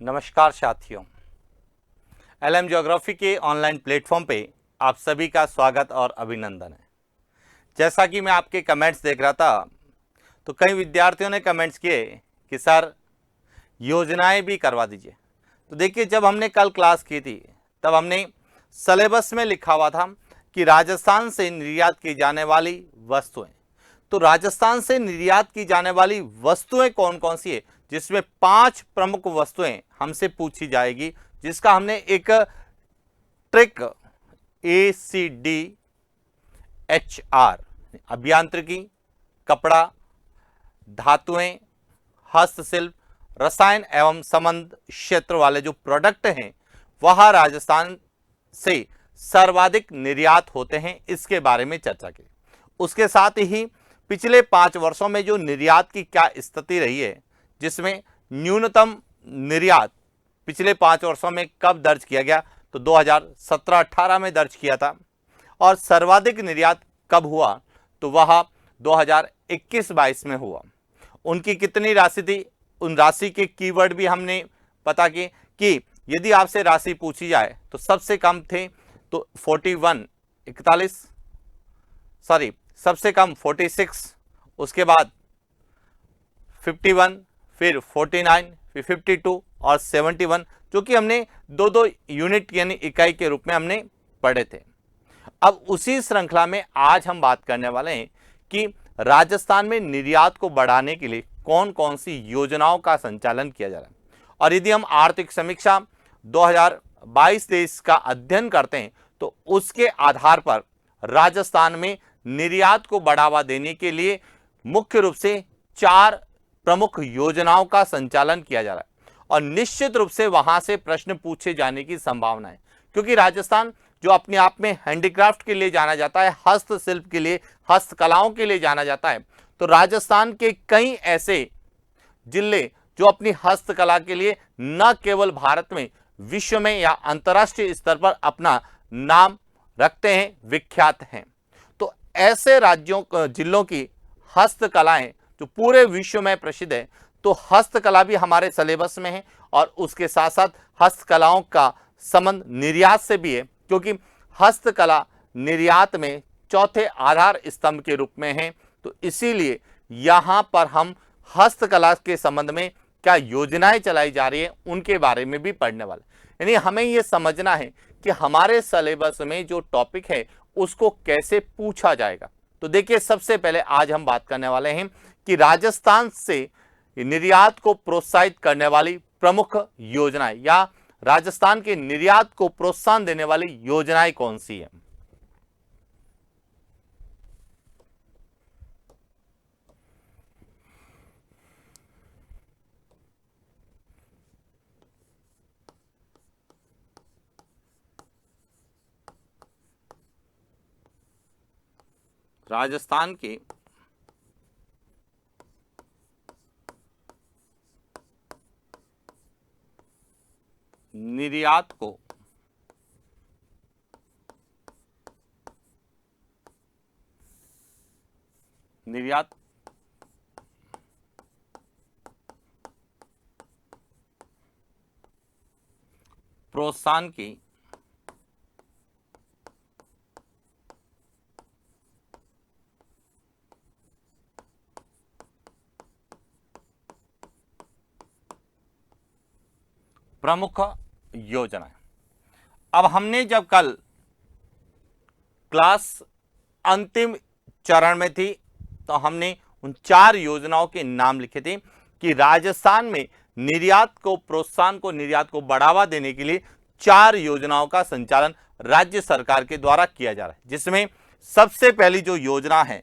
नमस्कार साथियों, LM geography के ऑनलाइन प्लेटफॉर्म पे आप सभी का स्वागत और अभिनंदन है। जैसा कि मैं आपके कमेंट्स देख रहा था, तो कई विद्यार्थियों ने कमेंट्स किए कि सर योजनाएं भी करवा दीजिए। तो देखिए, जब हमने कल क्लास की थी तब हमने सिलेबस में लिखा हुआ था कि राजस्थान से निर्यात की जाने वाली वस्तुएं। तो राजस्थान से निर्यात की जाने वाली वस्तुएं कौन कौन सी है, जिसमें 5 प्रमुख वस्तुएं हमसे पूछी जाएगी, जिसका हमने एक ट्रिक ACDHR अभियांत्रिकी, कपड़ा, धातुएं, हस्तशिल्प, रसायन एवं संबंध क्षेत्र वाले जो प्रोडक्ट हैं वह राजस्थान से सर्वाधिक निर्यात होते हैं, इसके बारे में चर्चा की। उसके साथ ही पिछले 5 वर्षों में जो निर्यात की क्या स्थिति रही है, जिसमें न्यूनतम निर्यात पिछले 5 वर्षों में कब दर्ज किया गया, तो 2017-18 में दर्ज किया था, और सर्वाधिक निर्यात कब हुआ, तो वह 2021-22 में हुआ। उनकी कितनी राशि थी, उन राशि के कीवर्ड भी हमने पता किए कि यदि आपसे राशि पूछी जाए तो सबसे कम थे तो 41 सॉरी सबसे कम 46, उसके बाद 51, फिर 49, फिर 52 और 71, जो कि हमने दो दो यूनिट यानी इकाई के रूप में हमने पढ़े थे। अब उसी श्रृंखला में आज हम बात करने वाले हैं कि राजस्थान में निर्यात को बढ़ाने के लिए कौन कौन सी योजनाओं का संचालन किया जा रहा है। और यदि हम आर्थिक समीक्षा 2022-23 का अध्ययन करते हैं तो उसके आधार पर राजस्थान में निर्यात को बढ़ावा देने के लिए मुख्य रूप से 4 प्रमुख योजनाओं का संचालन किया जा रहा है, और निश्चित रूप से वहां से प्रश्न पूछे जाने की संभावना है, क्योंकि राजस्थान जो अपने आप में हैंडीक्राफ्ट के लिए जाना जाता है, हस्तशिल्प के लिए, हस्तकलाओं के लिए जाना जाता है, तो राजस्थान के कई ऐसे जिले जो अपनी हस्तकला के लिए न केवल भारत में, विश्व में या अंतर्राष्ट्रीय स्तर पर अपना नाम रखते हैं, विख्यात हैं। तो ऐसे राज्यों जिलों की हस्तकलाएं जो पूरे विश्व में प्रसिद्ध है, तो हस्तकला भी हमारे सिलेबस में है, और उसके साथ साथ हस्तकलाओं का संबंध निर्यात से भी है, क्योंकि हस्तकला निर्यात में चौथे आधार स्तंभ के रूप में है। तो इसीलिए यहां पर हम हस्तकला के संबंध में क्या योजनाएं चलाई जा रही है उनके बारे में भी पढ़ने वाले, यानी हमें यह समझना है कि हमारे सिलेबस में जो टॉपिक है उसको कैसे पूछा जाएगा। तो देखिए, सबसे पहले आज हम बात करने वाले हैं कि राजस्थान से निर्यात को प्रोत्साहित करने वाली प्रमुख योजनाएं या राजस्थान के निर्यात को प्रोत्साहन देने वाली योजनाएं कौन सी है। राजस्थान के निर्यात को निर्यात प्रोत्साहन की प्रमुख योजनाएं। अब हमने जब कल क्लास अंतिम चरण में थी तो हमने उन 4 योजनाओं के नाम लिखे थे कि राजस्थान में निर्यात को प्रोत्साहन को, निर्यात को बढ़ावा देने के लिए 4 योजनाओं का संचालन राज्य सरकार के द्वारा किया जा रहा है, जिसमें सबसे पहली जो योजना है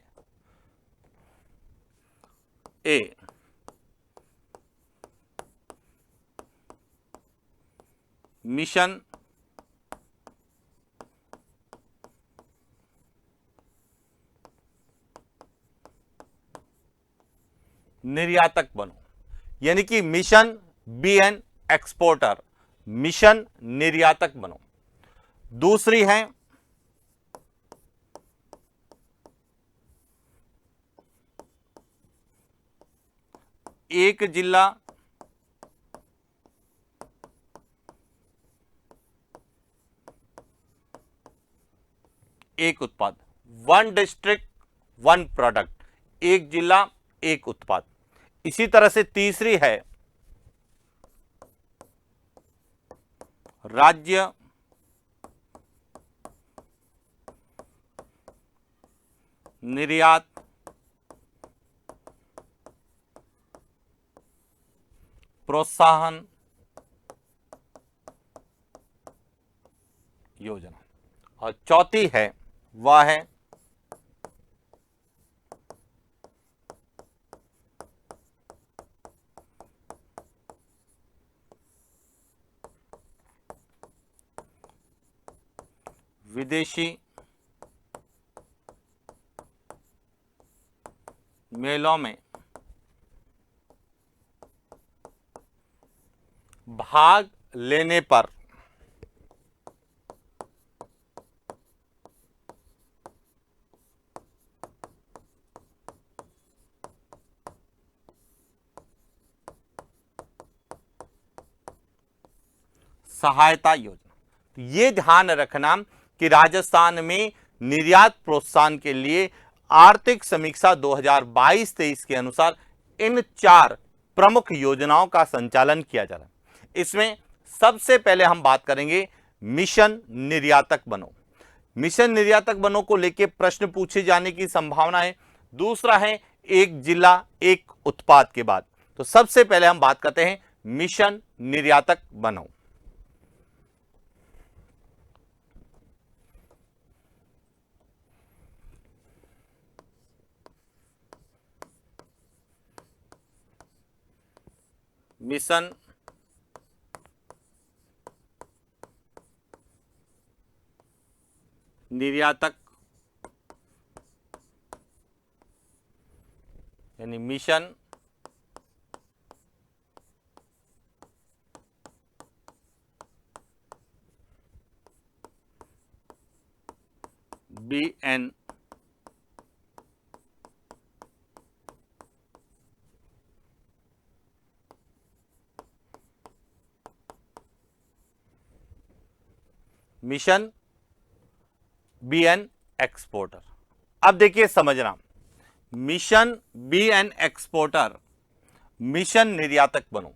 ए मिशन निर्यातक बनो, यानी कि mission be an exporter, mission निर्यातक बनो। दूसरी है एक जिला एक उत्पाद, वन डिस्ट्रिक्ट वन प्रोडक्ट, एक जिला एक उत्पाद। इसी तरह से तीसरी है राज्य निर्यात प्रोत्साहन योजना। और चौथी है वह है विदेशी मेलों में भाग लेने पर सहायता योजना। तो ये ध्यान रखना कि राजस्थान में निर्यात प्रोत्साहन के लिए आर्थिक समीक्षा 2022-23 के अनुसार इन 4 प्रमुख योजनाओं का संचालन किया जा रहा है। इसमें सबसे पहले हम बात करेंगे मिशन निर्यातक बनो। मिशन निर्यातक बनो को लेकर प्रश्न पूछे जाने की संभावना है। दूसरा है एक जिला एक उत्पाद के बाद। तो सबसे पहले हम बात करते हैं मिशन निर्यातक बनो। मिशन निर्यातक यानी mission BN mission BN exporter. अब देखिए समझना, मिशन BN एक्सपोर्टर, मिशन निर्यातक बनो।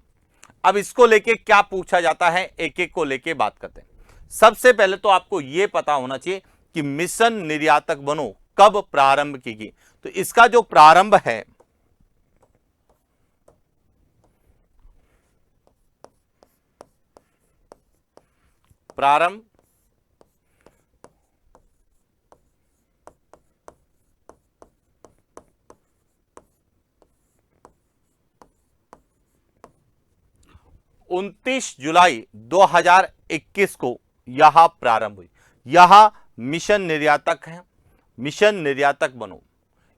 अब इसको लेके क्या पूछा जाता है, एक एक को लेके बात करते हैं। सबसे पहले तो आपको यह पता होना चाहिए कि मिशन निर्यातक बनो कब प्रारंभ की गई। तो इसका जो प्रारंभ है प्रारंभ 29 जुलाई 2021 को यहां प्रारंभ हुई। यहां मिशन निर्यातक है, मिशन निर्यातक बनो,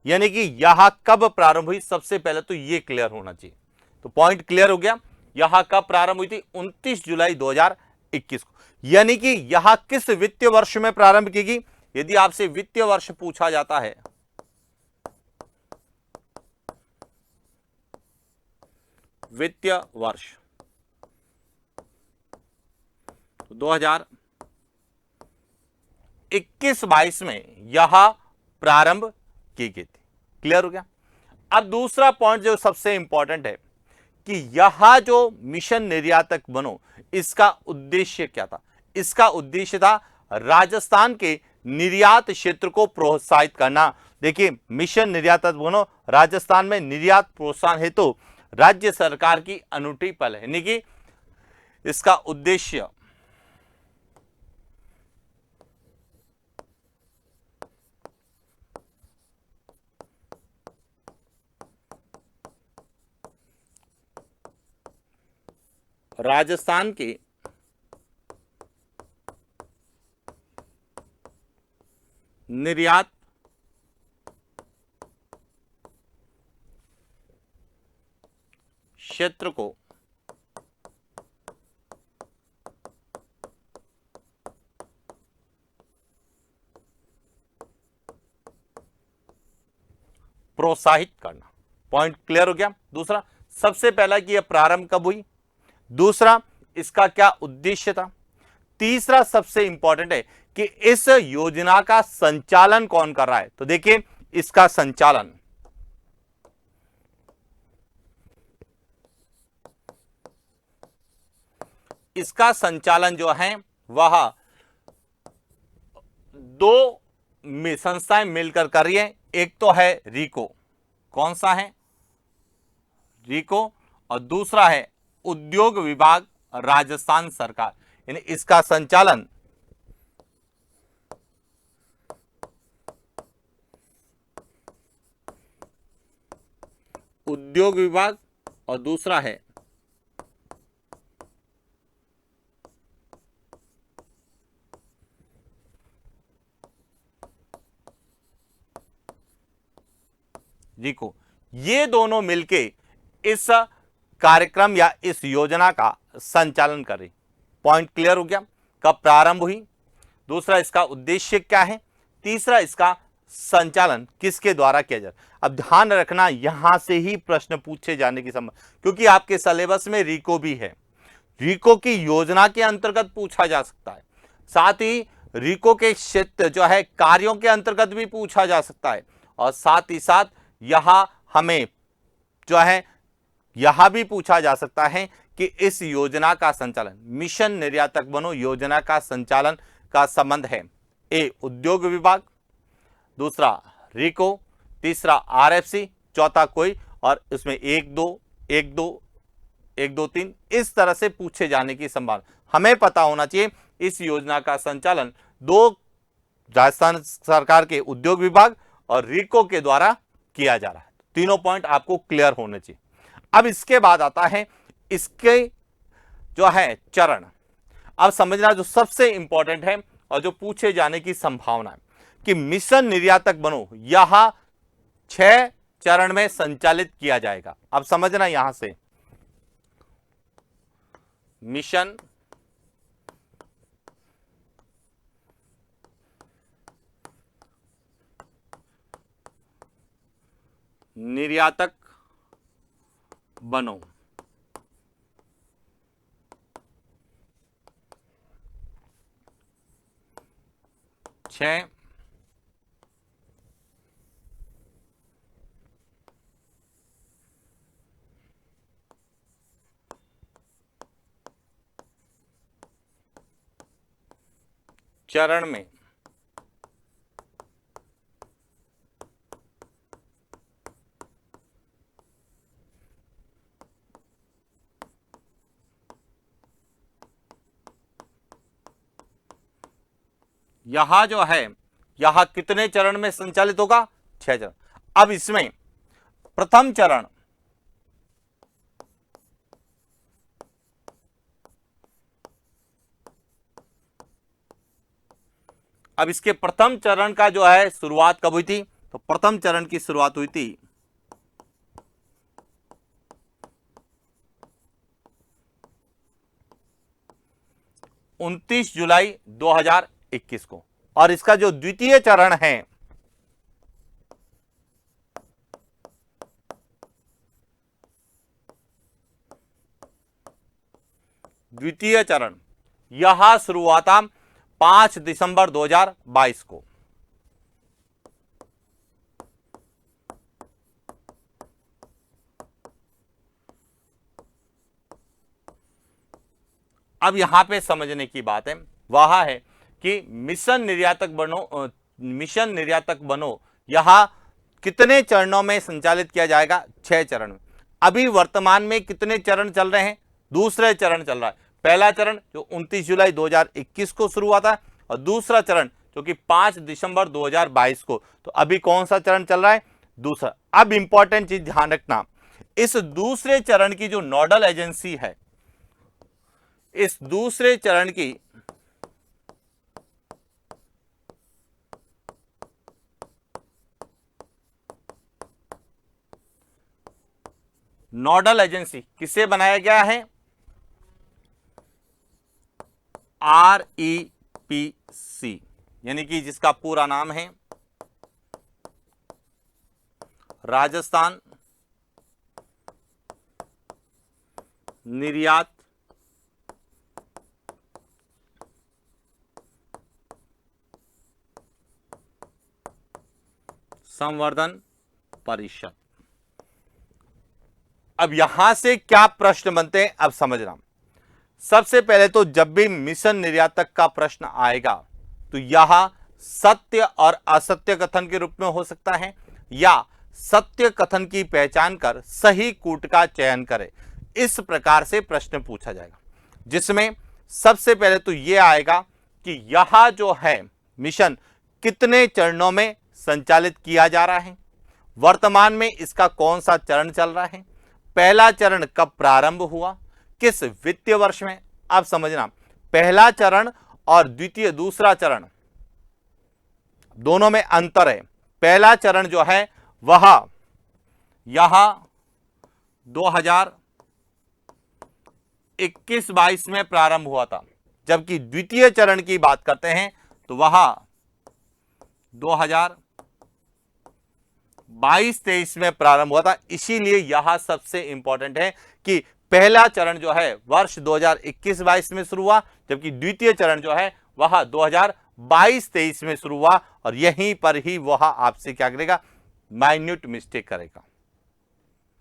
यानी कि यहां कब प्रारंभ हुई, सबसे पहले तो यह क्लियर होना चाहिए। तो पॉइंट क्लियर हो गया। यहां कब प्रारंभ हुई थी, 29 जुलाई 2021 को। यानी कि यहां किस वित्तीय वर्ष में प्रारंभ की गई। यदि आपसे वित्तीय वर्ष पूछा जाता है, वित्तीय वर्ष 2021-22 में यह प्रारंभ की गई थी। क्लियर हो गया। अब दूसरा पॉइंट जो सबसे इंपॉर्टेंट है कि यह जो मिशन निर्यातक बनो, इसका उद्देश्य क्या था। इसका उद्देश्य था राजस्थान के निर्यात क्षेत्र को प्रोत्साहित करना। देखिए, मिशन निर्यातक बनो राजस्थान में निर्यात प्रोत्साहन हेतु तो राज्य सरकार की अनूठी पहल है, यानी कि इसका उद्देश्य राजस्थान के निर्यात क्षेत्र को प्रोत्साहित करना। पॉइंट क्लियर हो गया। दूसरा, सबसे पहला कि यह प्रारंभ कब हुई, दूसरा इसका क्या उद्देश्य था, तीसरा सबसे इंपॉर्टेंट है कि इस योजना का संचालन कौन कर रहा है। तो देखिए इसका संचालन जो है वह दो संस्थाएं मिलकर कर रही है। एक तो है रीको, कौन सा है, रीको, और दूसरा है उद्योग विभाग राजस्थान सरकार। यानी इसका संचालन उद्योग विभाग और दूसरा है रीको। ये दोनों मिलके इस कार्यक्रम या इस योजना का संचालन कर रही। पॉइंट क्लियर हो गया, कब प्रारंभ हुई, दूसरा इसका उद्देश्य क्या है, तीसरा इसका संचालन किसके द्वारा किया जाए। अब ध्यान रखना यहां से ही प्रश्न पूछे जाने की संभावना, क्योंकि आपके सिलेबस में रीको भी है, रीको की योजना के अंतर्गत पूछा जा सकता है, साथ ही रीको के क्षेत्र जो है कार्यों के अंतर्गत भी पूछा जा सकता है, और साथ ही साथ यहां हमें जो है यहां भी पूछा जा सकता है कि इस योजना का संचालन मिशन निर्यातक बनो योजना का संचालन का संबंध है ए उद्योग विभाग, दूसरा रीको, तीसरा आरएफसी, चौथा कोई, और इसमें 1 2 1 2 1 2 3 इस तरह से पूछे जाने की संभावना। हमें पता होना चाहिए इस योजना का संचालन दो राजस्थान सरकार के उद्योग विभाग और रीको के द्वारा किया जा रहा है। तीनों पॉइंट आपको क्लियर होने चाहिए। अब इसके बाद आता है इसके जो है चरण। अब समझना जो सबसे इंपॉर्टेंट है और जो पूछे जाने की संभावना है कि मिशन निर्यातक बनो यह 6 चरण में संचालित किया जाएगा। अब समझना यहां से मिशन निर्यातक बनो, छह चरण में यहां जो है यहां कितने चरण में संचालित होगा, 6 चरण। अब इसमें प्रथम चरण अब इसके प्रथम चरण का जो है शुरुआत कब हुई थी, तो प्रथम चरण की शुरुआत हुई थी 29 जुलाई 2021 को, और इसका जो द्वितीय चरण है द्वितीय चरण यह शुरुआत 5 दिसंबर 2022 को। अब यहां पे समझने की बात है वह है कि मिशन निर्यातक बनो यह कितने चरणों में संचालित किया जाएगा, 6 चरण में। अभी वर्तमान में कितने चरण चल रहे हैं, दूसरे चरण चल रहा है। पहला चरण जो 29 जुलाई 2021 को शुरू हुआ था, और दूसरा चरण जो कि 5 दिसंबर 2022 को। तो अभी कौन सा चरण चल रहा है, दूसरा। अब इंपॉर्टेंट चीज ध्यान रखना, इस दूसरे चरण की जो नोडल एजेंसी है, इस दूसरे चरण की नोडल एजेंसी किसे बनाया गया है, REPC, यानी कि जिसका पूरा नाम है राजस्थान निर्यात संवर्धन परिषद। अब यहां से क्या प्रश्न बनते हैं अब समझना। सबसे पहले तो जब भी मिशन निर्यातक का प्रश्न आएगा तो यह सत्य और असत्य कथन के रूप में हो सकता है या सत्य कथन की पहचान कर सही कूट का चयन करे, इस प्रकार से प्रश्न पूछा जाएगा। जिसमें सबसे पहले तो यह आएगा कि यह जो है मिशन कितने चरणों में संचालित किया जा रहा है, वर्तमान में इसका कौन सा चरण चल रहा है, पहला चरण कब प्रारंभ हुआ, किस वित्तीय वर्ष में। अब समझना, पहला चरण और दूसरा चरण दोनों में अंतर है। पहला चरण जो है वह यहां 2021-22 में प्रारंभ हुआ था, जबकि द्वितीय चरण की बात करते हैं तो वह 2022-23 में प्रारंभ हुआ था। इसीलिए यह सबसे इंपॉर्टेंट है कि पहला चरण जो है वर्ष 2021-22 में शुरू हुआ, जबकि द्वितीय चरण जो है वह 2022-23 में शुरू हुआ, और यहीं पर ही वह आपसे क्या करेगा, माइन्यूट मिस्टेक करेगा।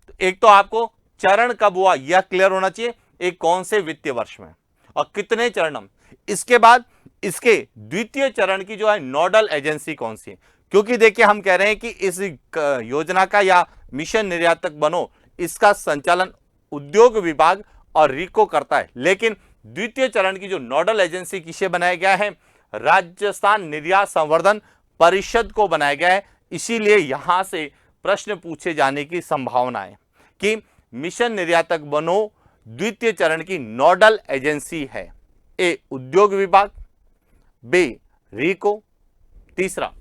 तो एक तो आपको चरण कब हुआ यह क्लियर होना चाहिए, एक कौन से वित्तीय वर्ष में और कितने चरण। इसके बाद इसके द्वितीय चरण की जो है नोडल एजेंसी कौन सी है, क्योंकि देखिए हम कह रहे हैं कि इस योजना का या मिशन निर्यातक बनो इसका संचालन उद्योग विभाग और रीको करता है, लेकिन द्वितीय चरण की जो नोडल एजेंसी किसे बनाया गया है, राजस्थान निर्यात संवर्धन परिषद को बनाया गया है। इसीलिए यहां से प्रश्न पूछे जाने की संभावना है कि मिशन निर्यातक बनो द्वितीय चरण की नोडल एजेंसी है, ए उद्योग विभाग, बी रीको, तीसरा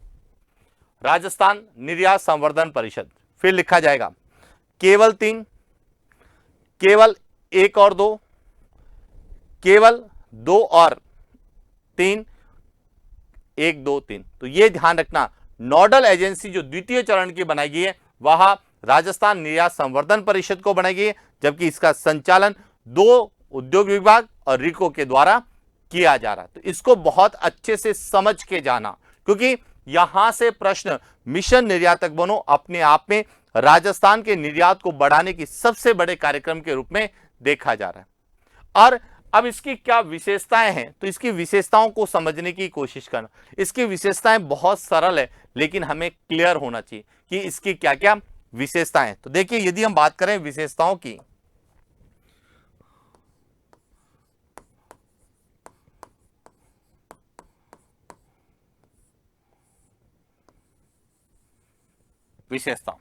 राजस्थान निर्यात संवर्धन परिषद। फिर लिखा जाएगा केवल 3, केवल 1 और 2, केवल 2 और 3, 1 2 3। तो यह ध्यान रखना, नोडल एजेंसी जो द्वितीय चरण की बनाई गई है वह राजस्थान निर्यात संवर्धन परिषद को बनाई गई है, जबकि इसका संचालन 2 उद्योग विभाग और रीको के द्वारा किया जा रहा है। तो इसको बहुत अच्छे से समझ के जाना, क्योंकि यहां से प्रश्न मिशन निर्यातक बनो अपने आप में राजस्थान के निर्यात को बढ़ाने की सबसे बड़े कार्यक्रम के रूप में देखा जा रहा है। और अब इसकी क्या विशेषताएं हैं, तो इसकी विशेषताओं को समझने की कोशिश करना। इसकी विशेषताएं बहुत सरल है, लेकिन हमें क्लियर होना चाहिए कि इसकी क्या क्या विशेषताएं। तो देखिए, यदि हम बात करें विशेषताओं की, विशेषता,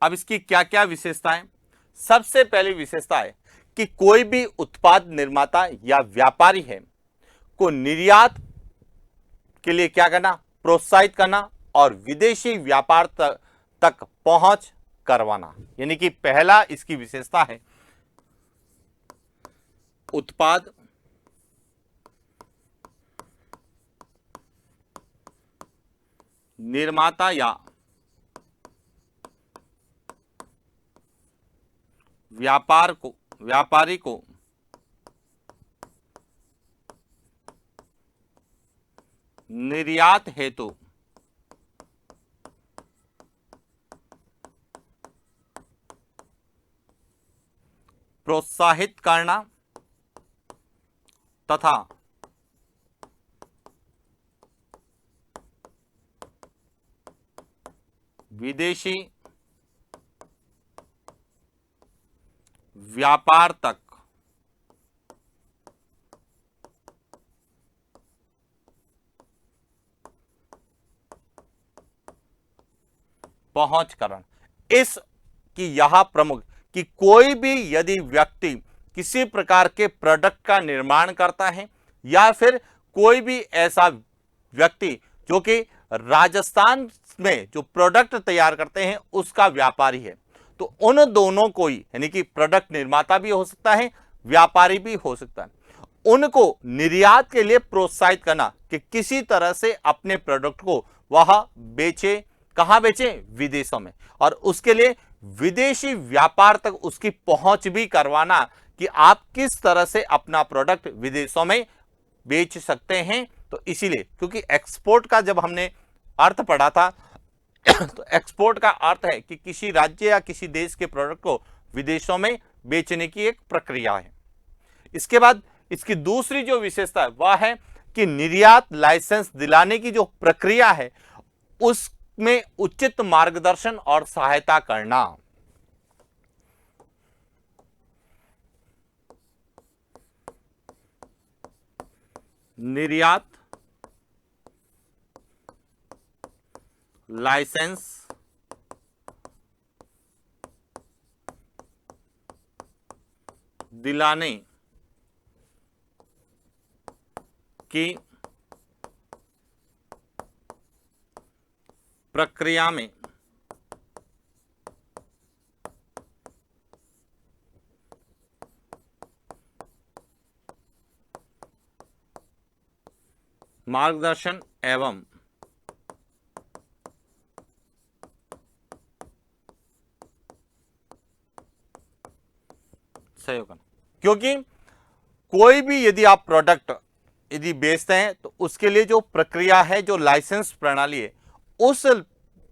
अब इसकी क्या क्या विशेषताएं। सबसे पहली विशेषता है कि कोई भी उत्पाद निर्माता या व्यापारी है को निर्यात के लिए क्या करना, प्रोत्साहित करना और विदेशी व्यापार तक पहुंच करवाना। यानी कि पहला इसकी विशेषता है उत्पाद निर्माता या व्यापारी को निर्यात हेतु प्रोत्साहित करना तथा विदेशी व्यापार तक पहुंच करण। इस की यह प्रमुख कि कोई भी यदि व्यक्ति किसी प्रकार के प्रोडक्ट का निर्माण करता है या फिर कोई भी ऐसा व्यक्ति जो कि राजस्थान में जो प्रोडक्ट तैयार करते हैं उसका व्यापारी है, तो उन दोनों को ही, यानी कि प्रोडक्ट निर्माता भी हो सकता है, व्यापारी भी हो सकता है, उनको निर्यात के लिए प्रोत्साहित करना कि किसी तरह से अपने प्रोडक्ट को वह बेचे। कहां बेचे? विदेशों में। और उसके लिए विदेशी व्यापार तक उसकी पहुंच भी करवाना कि आप किस तरह से अपना प्रोडक्ट विदेशों में बेच सकते हैं। तो इसीलिए, क्योंकि एक्सपोर्ट का जब हमने अर्थ पढ़ा था, तो एक्सपोर्ट का अर्थ है कि किसी राज्य या किसी देश के प्रोडक्ट को विदेशों में बेचने की एक प्रक्रिया है। इसके बाद इसकी दूसरी जो विशेषता है वह है कि निर्यात लाइसेंस दिलाने की जो प्रक्रिया है उसमें उचित मार्गदर्शन और सहायता करना। निर्यात लाइसेंस दिलाने की प्रक्रिया में मार्गदर्शन एवं सहयोग करना। क्योंकि कोई भी यदि आप प्रोडक्ट यदि बेचते हैं तो उसके लिए जो प्रक्रिया है, जो लाइसेंस प्रणाली है, उस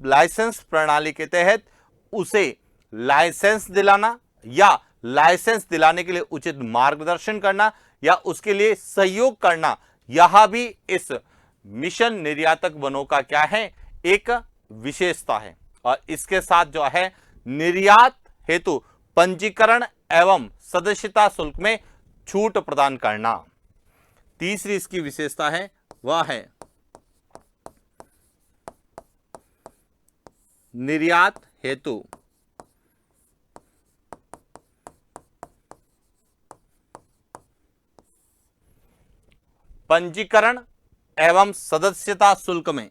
लाइसेंस प्रणाली के तहत उसे लाइसेंस दिलाना या लाइसेंस दिलाने के लिए उचित मार्गदर्शन करना या उसके लिए सहयोग करना, यह भी इस मिशन निर्यातक बनों का क्या है, एक विशेषता है। और इसके साथ जो है निर्यात हेतु पंजीकरण एवं सदस्यता शुल्क में छूट प्रदान करना। तीसरी इसकी विशेषता है वह है निर्यात हेतु पंजीकरण एवं सदस्यता शुल्क में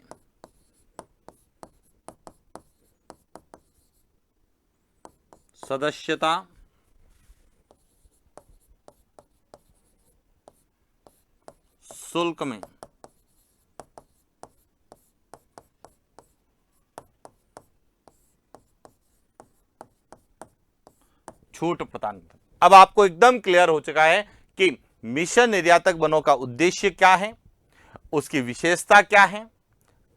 सदस्यता शुल्क में छूट प्रदान करना। अब आपको एकदम क्लियर हो चुका है कि मिशन निर्यातक बनों का उद्देश्य क्या है, उसकी विशेषता क्या है,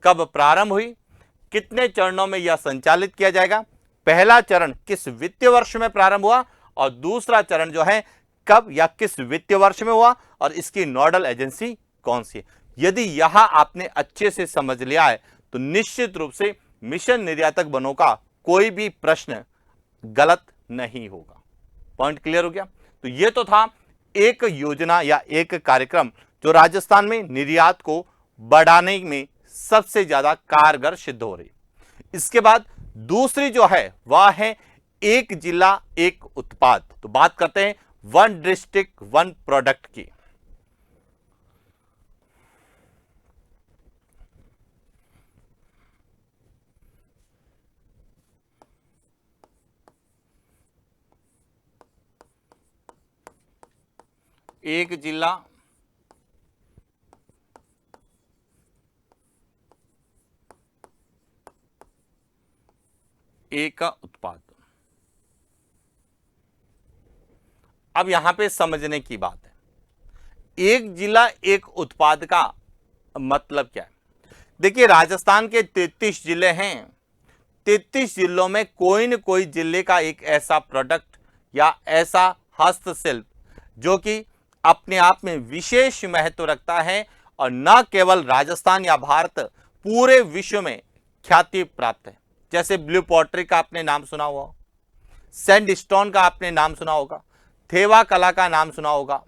कब प्रारंभ हुई, कितने चरणों में यह संचालित किया जाएगा, पहला चरण किस वित्तीय वर्ष में प्रारंभ हुआ और दूसरा चरण जो है कब या किस वित्तीय वर्ष में हुआ और इसकी नोडल एजेंसी कौन सी है। यदि यह आपने अच्छे से समझ लिया है तो निश्चित रूप से मिशन निर्यातक बनों का कोई भी प्रश्न गलत नहीं होगा। पॉइंट क्लियर हो गया। तो यह तो था एक योजना या एक कार्यक्रम जो राजस्थान में निर्यात को बढ़ाने में सबसे ज्यादा कारगर सिद्ध हो रही। इसके बाद दूसरी जो है वह है एक जिला एक उत्पाद। तो बात करते हैं वन डिस्ट्रिक्ट वन प्रोडक्ट की। एक जिला एक उत्पाद। अब यहां पे समझने की बात है, एक जिला एक उत्पाद का मतलब क्या है। देखिए राजस्थान के 33 जिले हैं, 33 जिलों में कोई न कोई जिले का एक ऐसा प्रोडक्ट या ऐसा हस्तशिल्प जो कि अपने आप में विशेष महत्व रखता है और न केवल राजस्थान या भारत पूरे विश्व में ख्याति प्राप्त है। जैसे ब्लू पॉटरी का आपने नाम सुना हुआ, सैंडस्टोन का आपने नाम सुना होगा, थेवा कला का नाम सुना होगा।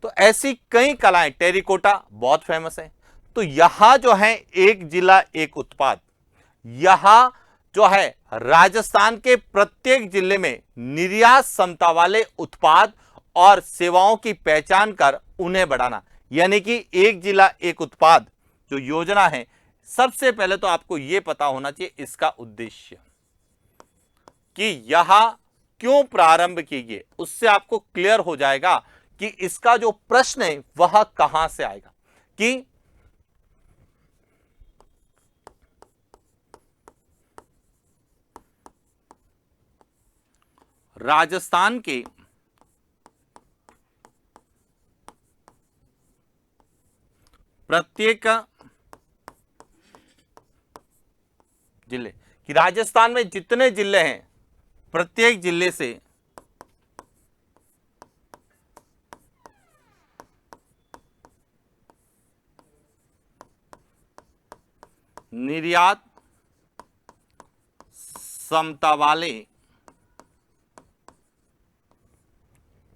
तो ऐसी कई कलाएं, टेरिकोटा बहुत फेमस है। तो यहां जो है एक जिला एक उत्पाद, यहां जो है राजस्थान के प्रत्येक जिले में निर्यात क्षमता वाले उत्पाद और सेवाओं की पहचान कर उन्हें बढ़ाना, यानी कि एक जिला एक उत्पाद जो योजना है, सबसे पहले तो आपको यह पता होना चाहिए इसका उद्देश्य कि यहां क्यों प्रारंभ की गई। उससे आपको क्लियर हो जाएगा कि इसका जो प्रश्न है वह कहां से आएगा। कि राजस्थान के प्रत्येक जिले, कि राजस्थान में जितने जिले हैं प्रत्येक जिले से निर्यात क्षमता वाले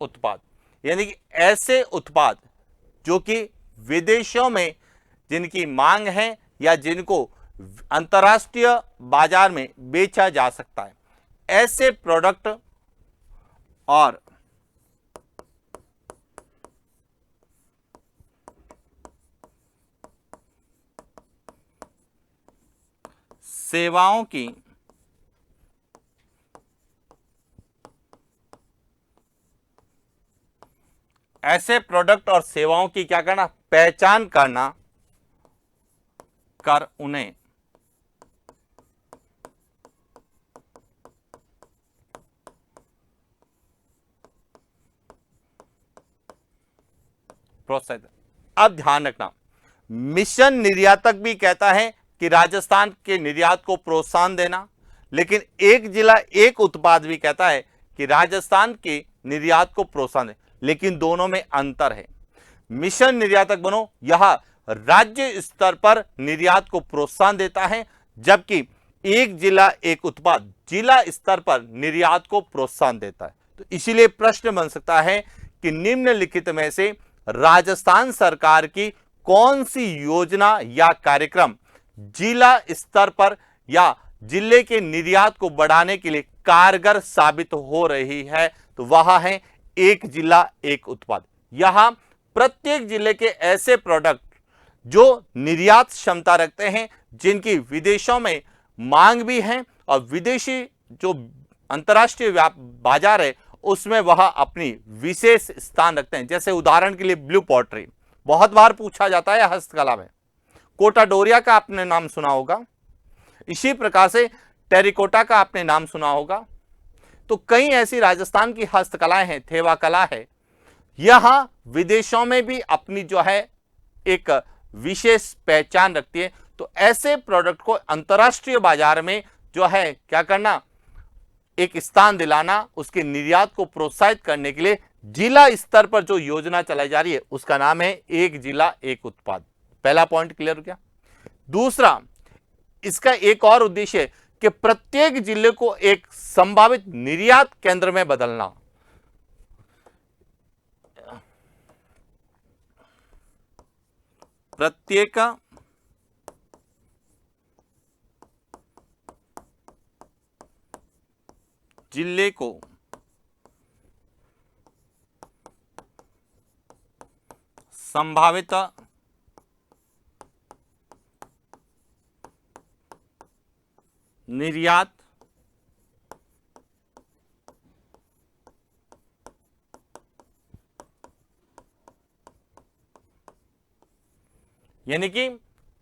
उत्पाद, यानी कि ऐसे उत्पाद जो कि विदेशों में जिनकी मांग है या जिनको अंतर्राष्ट्रीय बाजार में बेचा जा सकता है, ऐसे प्रोडक्ट और सेवाओं की ऐसे प्रोडक्ट और सेवाओं की क्या करना, पहचान करना, कर उन्हें प्रोत्साहित। अब ध्यान रखना, मिशन निर्यातक भी कहता है कि राजस्थान के निर्यात को प्रोत्साहन देना, लेकिन एक जिला एक उत्पाद भी कहता है कि राजस्थान के निर्यात को प्रोत्साहन दे, लेकिन दोनों में अंतर है। मिशन निर्यातक बनो यह राज्य स्तर पर निर्यात को प्रोत्साहन देता है, जबकि एक जिला एक उत्पाद जिला स्तर पर निर्यात को प्रोत्साहन देता है। तो इसीलिए प्रश्न बन सकता है कि निम्नलिखित में से राजस्थान सरकार की कौन सी योजना या कार्यक्रम जिला स्तर पर या जिले के निर्यात को बढ़ाने के लिए कारगर साबित हो रही है, तो वह है एक जिला एक उत्पाद। यहां प्रत्येक जिले के ऐसे प्रोडक्ट जो निर्यात क्षमता रखते हैं, जिनकी विदेशों में मांग भी है और विदेशी जो अंतर्राष्ट्रीय बाजार है उसमें वह अपनी विशेष स्थान रखते हैं। जैसे उदाहरण के लिए ब्लू पॉटरी बहुत बार पूछा जाता है हस्तकला में, कोटा डोरिया का आपने नाम सुना होगा, इसी प्रकार से टेरिकोटा का आपने नाम सुना होगा। तो कई ऐसी राजस्थान की हस्तकलाएं हैं, थेवा कला है, यह विदेशों में भी अपनी जो है एक विशेष पहचान रखती है। तो ऐसे प्रोडक्ट को अंतर्राष्ट्रीय बाजार में जो है क्या करना, एक स्थान दिलाना, उसके निर्यात को प्रोत्साहित करने के लिए जिला स्तर पर जो योजना चलाई जा रही है उसका नाम है एक जिला एक उत्पाद। पहला पॉइंट क्लियर हो गया। दूसरा, इसका एक और उद्देश्य है कि प्रत्येक जिले को एक संभावित निर्यात केंद्र में बदलना। प्रत्येक जिले को संभावित निर्यात यानी कि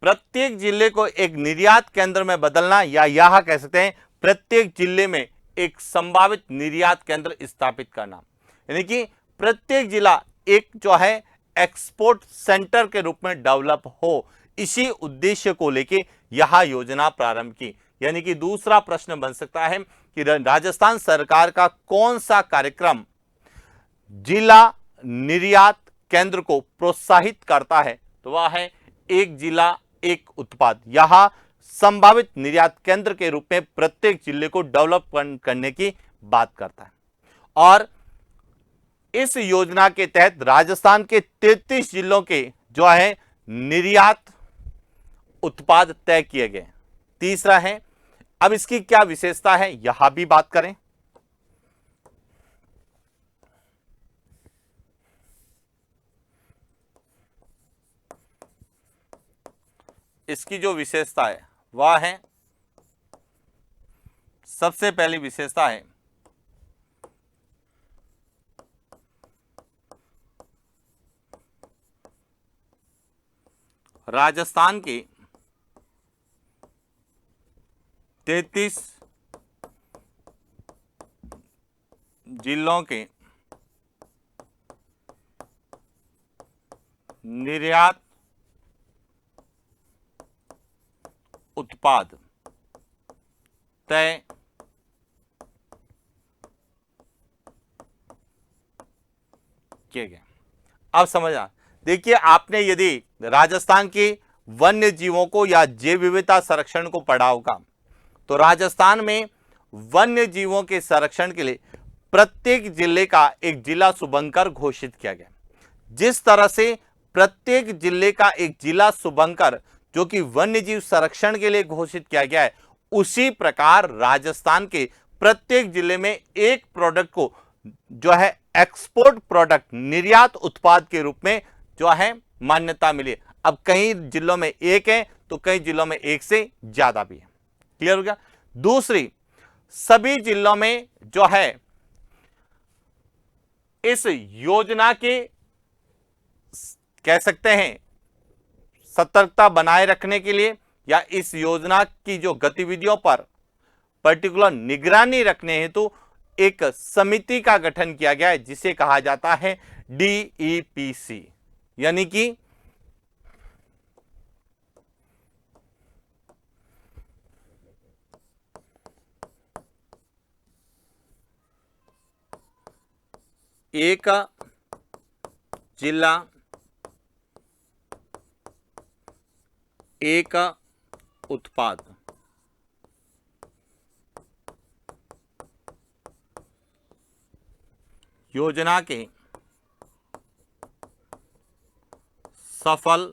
प्रत्येक जिले को एक निर्यात केंद्र में बदलना, या यह कह सकते हैं प्रत्येक जिले में एक संभावित निर्यात केंद्र स्थापित करना। यानी कि प्रत्येक जिला एक जो है एक्सपोर्ट सेंटर के रूप में डेवलप हो, इसी उद्देश्य को लेके यह योजना प्रारंभ की। यानी कि दूसरा प्रश्न बन सकता है कि राजस्थान सरकार का कौन सा कार्यक्रम जिला निर्यात केंद्र को प्रोत्साहित करता है, तो वह है एक जिला एक उत्पाद। यहां संभावित निर्यात केंद्र के रूप में प्रत्येक जिले को डेवलप करने की बात करता है। और इस योजना के तहत राजस्थान के 33 जिलों के जो है निर्यात उत्पाद तय किए गए। तीसरा है, अब इसकी क्या विशेषता है यहां भी बात करें। इसकी जो विशेषता है वह है, सबसे पहली विशेषता है राजस्थान के 33 जिलों के निर्यात उत्पाद तय किए गए। अब समझना, देखिए आपने यदि राजस्थान के वन्य जीवों को या जैव विविधता संरक्षण को पढ़ा होगा, तो राजस्थान में वन्य जीवों के संरक्षण के लिए प्रत्येक जिले का एक जिला शुभंकर घोषित किया गया। जिस तरह से प्रत्येक जिले का एक जिला शुभंकर जो कि वन्य जीव संरक्षण के लिए घोषित किया गया है, उसी प्रकार राजस्थान के प्रत्येक जिले में एक प्रोडक्ट को जो है एक्सपोर्ट प्रोडक्ट, निर्यात उत्पाद के रूप में जो है मान्यता मिली। अब कई जिलों में एक है तो कई जिलों में एक से ज्यादा भी है। क्लियर हो गया। दूसरी, सभी जिलों में जो है इस योजना के कह सकते हैं सतर्कता बनाए रखने के लिए या इस योजना की जो गतिविधियों पर पर्टिकुलर निगरानी रखने हेतु एक समिति का गठन किया गया है, जिसे कहा जाता है DEPC, यानी कि एक जिला एक उत्पाद। योजना के सफल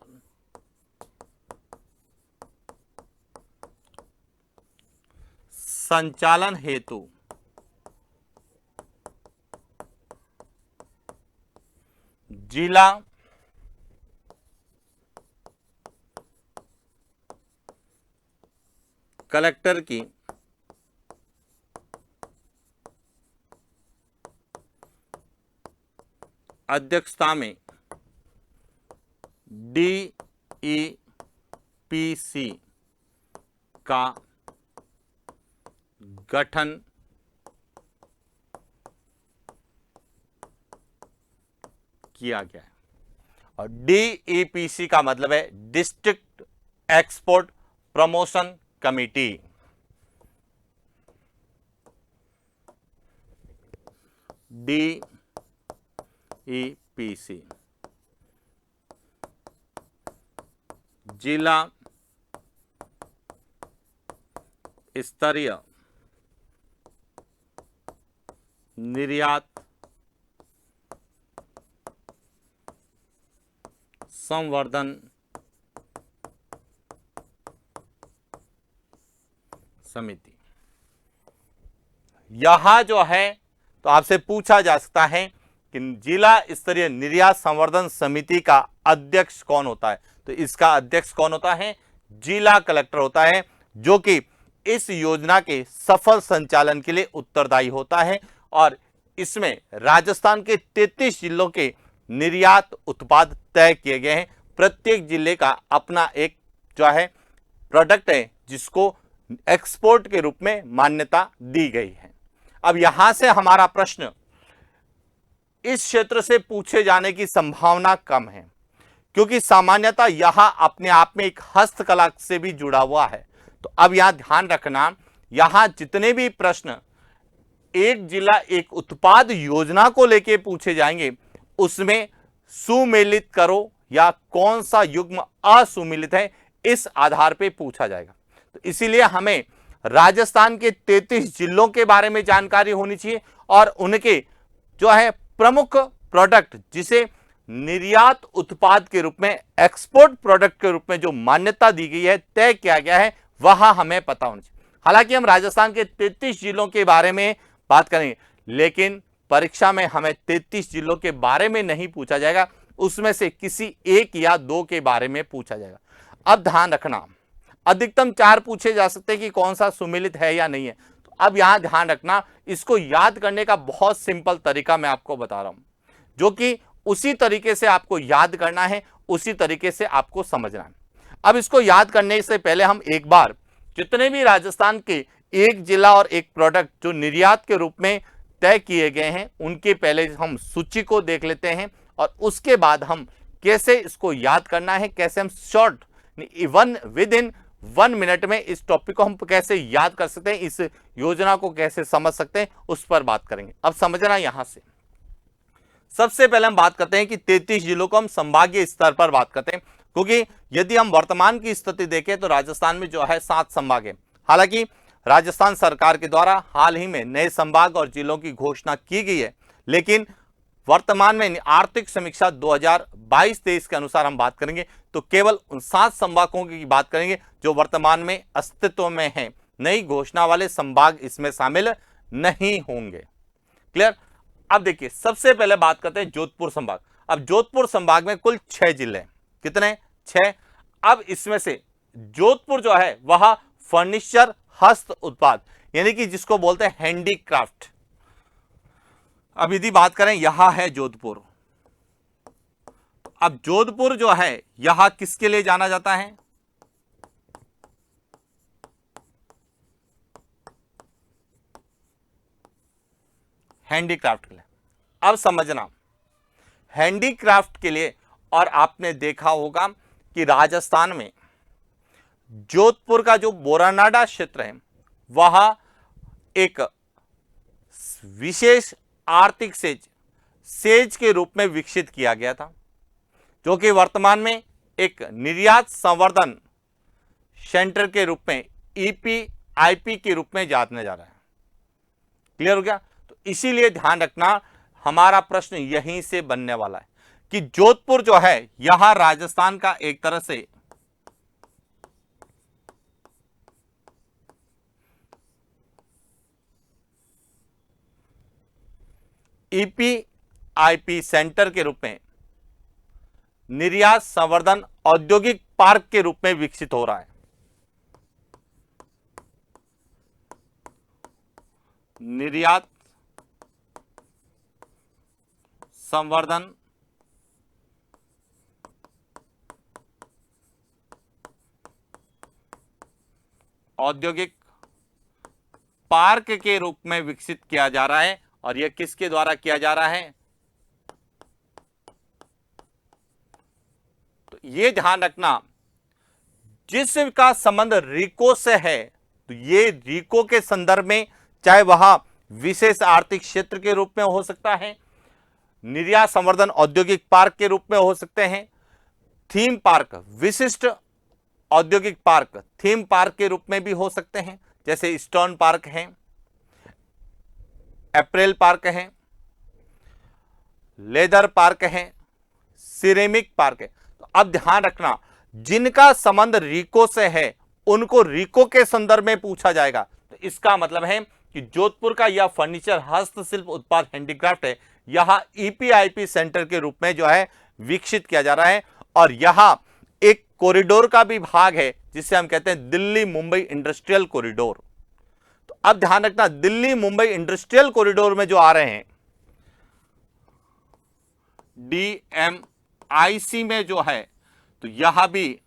संचालन हेतु जिला कलेक्टर की अध्यक्षता में DEPC का गठन किया गया है। और DEPC का मतलब है district export promotion committee. DEPC जिला स्तरीय निर्यात संवर्धन समिति। यहां जो है तो आपसे पूछा जा सकता है कि जिला स्तरीय निर्यात संवर्धन समिति का अध्यक्ष कौन होता है, तो इसका अध्यक्ष कौन होता है, जिला कलेक्टर होता है, जो कि इस योजना के सफल संचालन के लिए उत्तरदायी होता है। और इसमें राजस्थान के 33 जिलों के निर्यात उत्पाद तय किए गए हैं। प्रत्येक जिले का अपना एक जो है प्रोडक्ट है जिसको एक्सपोर्ट के रूप में मान्यता दी गई है। अब यहां से हमारा प्रश्न इस क्षेत्र से पूछे जाने की संभावना कम है, क्योंकि सामान्यतः यहां अपने आप में एक हस्तकला से भी जुड़ा हुआ है। तो अब यहां ध्यान रखना, यहां जितने भी प्रश्न एक जिला एक उत्पाद योजना को लेके पूछे जाएंगे, उसमें सुमेलित करो या कौन सा युग्म असुमेलित है, इस आधार पे पूछा जाएगा। तो इसीलिए हमें राजस्थान के 33 जिलों के बारे में जानकारी होनी चाहिए और उनके जो है प्रमुख प्रोडक्ट, जिसे निर्यात उत्पाद के रूप में, एक्सपोर्ट प्रोडक्ट के रूप में जो मान्यता दी गई है, तय किया गया है, वहां हमें पता होना चाहिए। हालांकि हम राजस्थान के 33 जिलों के बारे में बात करेंगे, लेकिन परीक्षा में हमें 33 जिलों के बारे में नहीं पूछा जाएगा, उसमें से किसी एक या दो के बारे में पूछा जाएगा। अब ध्यान रखना, अधिकतम 4 पूछे जा सकते हैं कि कौन सा सुमेलित है या नहीं है। तो अब यहां ध्यान रखना, इसको याद करने का बहुत सिंपल तरीका मैं आपको बता रहा हूं, जो कि उसी तरीके से आपको याद करना है, उसी तरीके से आपको समझना है। अब इसको याद करने से पहले हम एक बार जितने भी राजस्थान के एक जिला और एक प्रोडक्ट जो निर्यात के रूप में तय किए गए हैं, उनके पहले हम सूची को देख लेते हैं और उसके बाद हम कैसे इसको याद करना है, कैसे हम शॉर्ट विद इन 1 मिनट में इस टॉपिक को हम कैसे याद कर सकते हैं, इस योजना को कैसे समझ सकते हैं, उस पर बात करेंगे। अब समझना यहां से सबसे पहले हम बात करते हैं कि 33 जिलों को हम संभागीय स्तर पर बात करते हैं, क्योंकि यदि हम वर्तमान की स्थिति देखें तो राजस्थान में जो है 7 संभाग है। हालांकि राजस्थान सरकार के द्वारा हाल ही में नए संभाग और जिलों की घोषणा की गई है, लेकिन वर्तमान में आर्थिक समीक्षा 2022-23 के अनुसार हम बात करेंगे तो केवल उन 7 संभागों की बात करेंगे जो वर्तमान में अस्तित्व में हैं। नई घोषणा वाले संभाग इसमें शामिल नहीं होंगे। क्लियर। अब देखिए सबसे पहले बात करते हैं जोधपुर संभाग। अब जोधपुर संभाग में कुल 6 जिले हैं। कितने? 6। अब इसमें से जोधपुर जो है वह फर्नीचर हस्त उत्पाद यानी कि जिसको बोलते हैं हैंडीक्राफ्ट। अब यदि बात करें यहां है जोधपुर। अब जोधपुर जो है यहां किसके लिए जाना जाता है? हैंडीक्राफ्ट के लिए। अब समझना हैंडीक्राफ्ट के लिए, और आपने देखा होगा कि राजस्थान में जोधपुर का जो बोरानाडा क्षेत्र है वह एक विशेष आर्थिक सेज के रूप में विकसित किया गया था, जो कि वर्तमान में एक निर्यात संवर्धन सेंटर के रूप में EPIP के रूप में जाना जा रहा है। क्लियर हो गया? तो इसीलिए ध्यान रखना हमारा प्रश्न यहीं से बनने वाला है कि जोधपुर जो है यहां राजस्थान का एक तरह से EPIP सेंटर के रूप में निर्यात संवर्धन औद्योगिक पार्क के रूप में विकसित हो रहा है। निर्यात संवर्धन औद्योगिक पार्क के रूप में विकसित किया जा रहा है। और यह किसके द्वारा किया जा रहा है? तो यह ध्यान रखना जिसका संबंध रिको से है तो ये रिको के संदर्भ में चाहे वह विशेष आर्थिक क्षेत्र के रूप में हो सकता है, निर्यात संवर्धन औद्योगिक पार्क के रूप में हो सकते हैं, थीम पार्क विशिष्ट औद्योगिक पार्क थीम पार्क के रूप में भी हो सकते हैं, जैसे स्टोन पार्क है, अप्रैल पार्क है, लेदर पार्क है, सिरेमिक पार्क है। तो अब ध्यान रखना जिनका संबंध रिको से है उनको रिको के संदर्भ में पूछा जाएगा। तो इसका मतलब है कि जोधपुर का यह फर्नीचर हस्तशिल्प उत्पाद हैंडीक्राफ्ट है, यहां EPIP सेंटर के रूप में जो है विकसित किया जा रहा है। और यहां एक कॉरिडोर का भी भाग है जिसे हम कहते हैं दिल्ली मुंबई इंडस्ट्रियल कॉरिडोर। तो अब ध्यान रखना दिल्ली मुंबई इंडस्ट्रियल कॉरिडोर में जो आ रहे हैं DMIC में जो है, तो यहां भी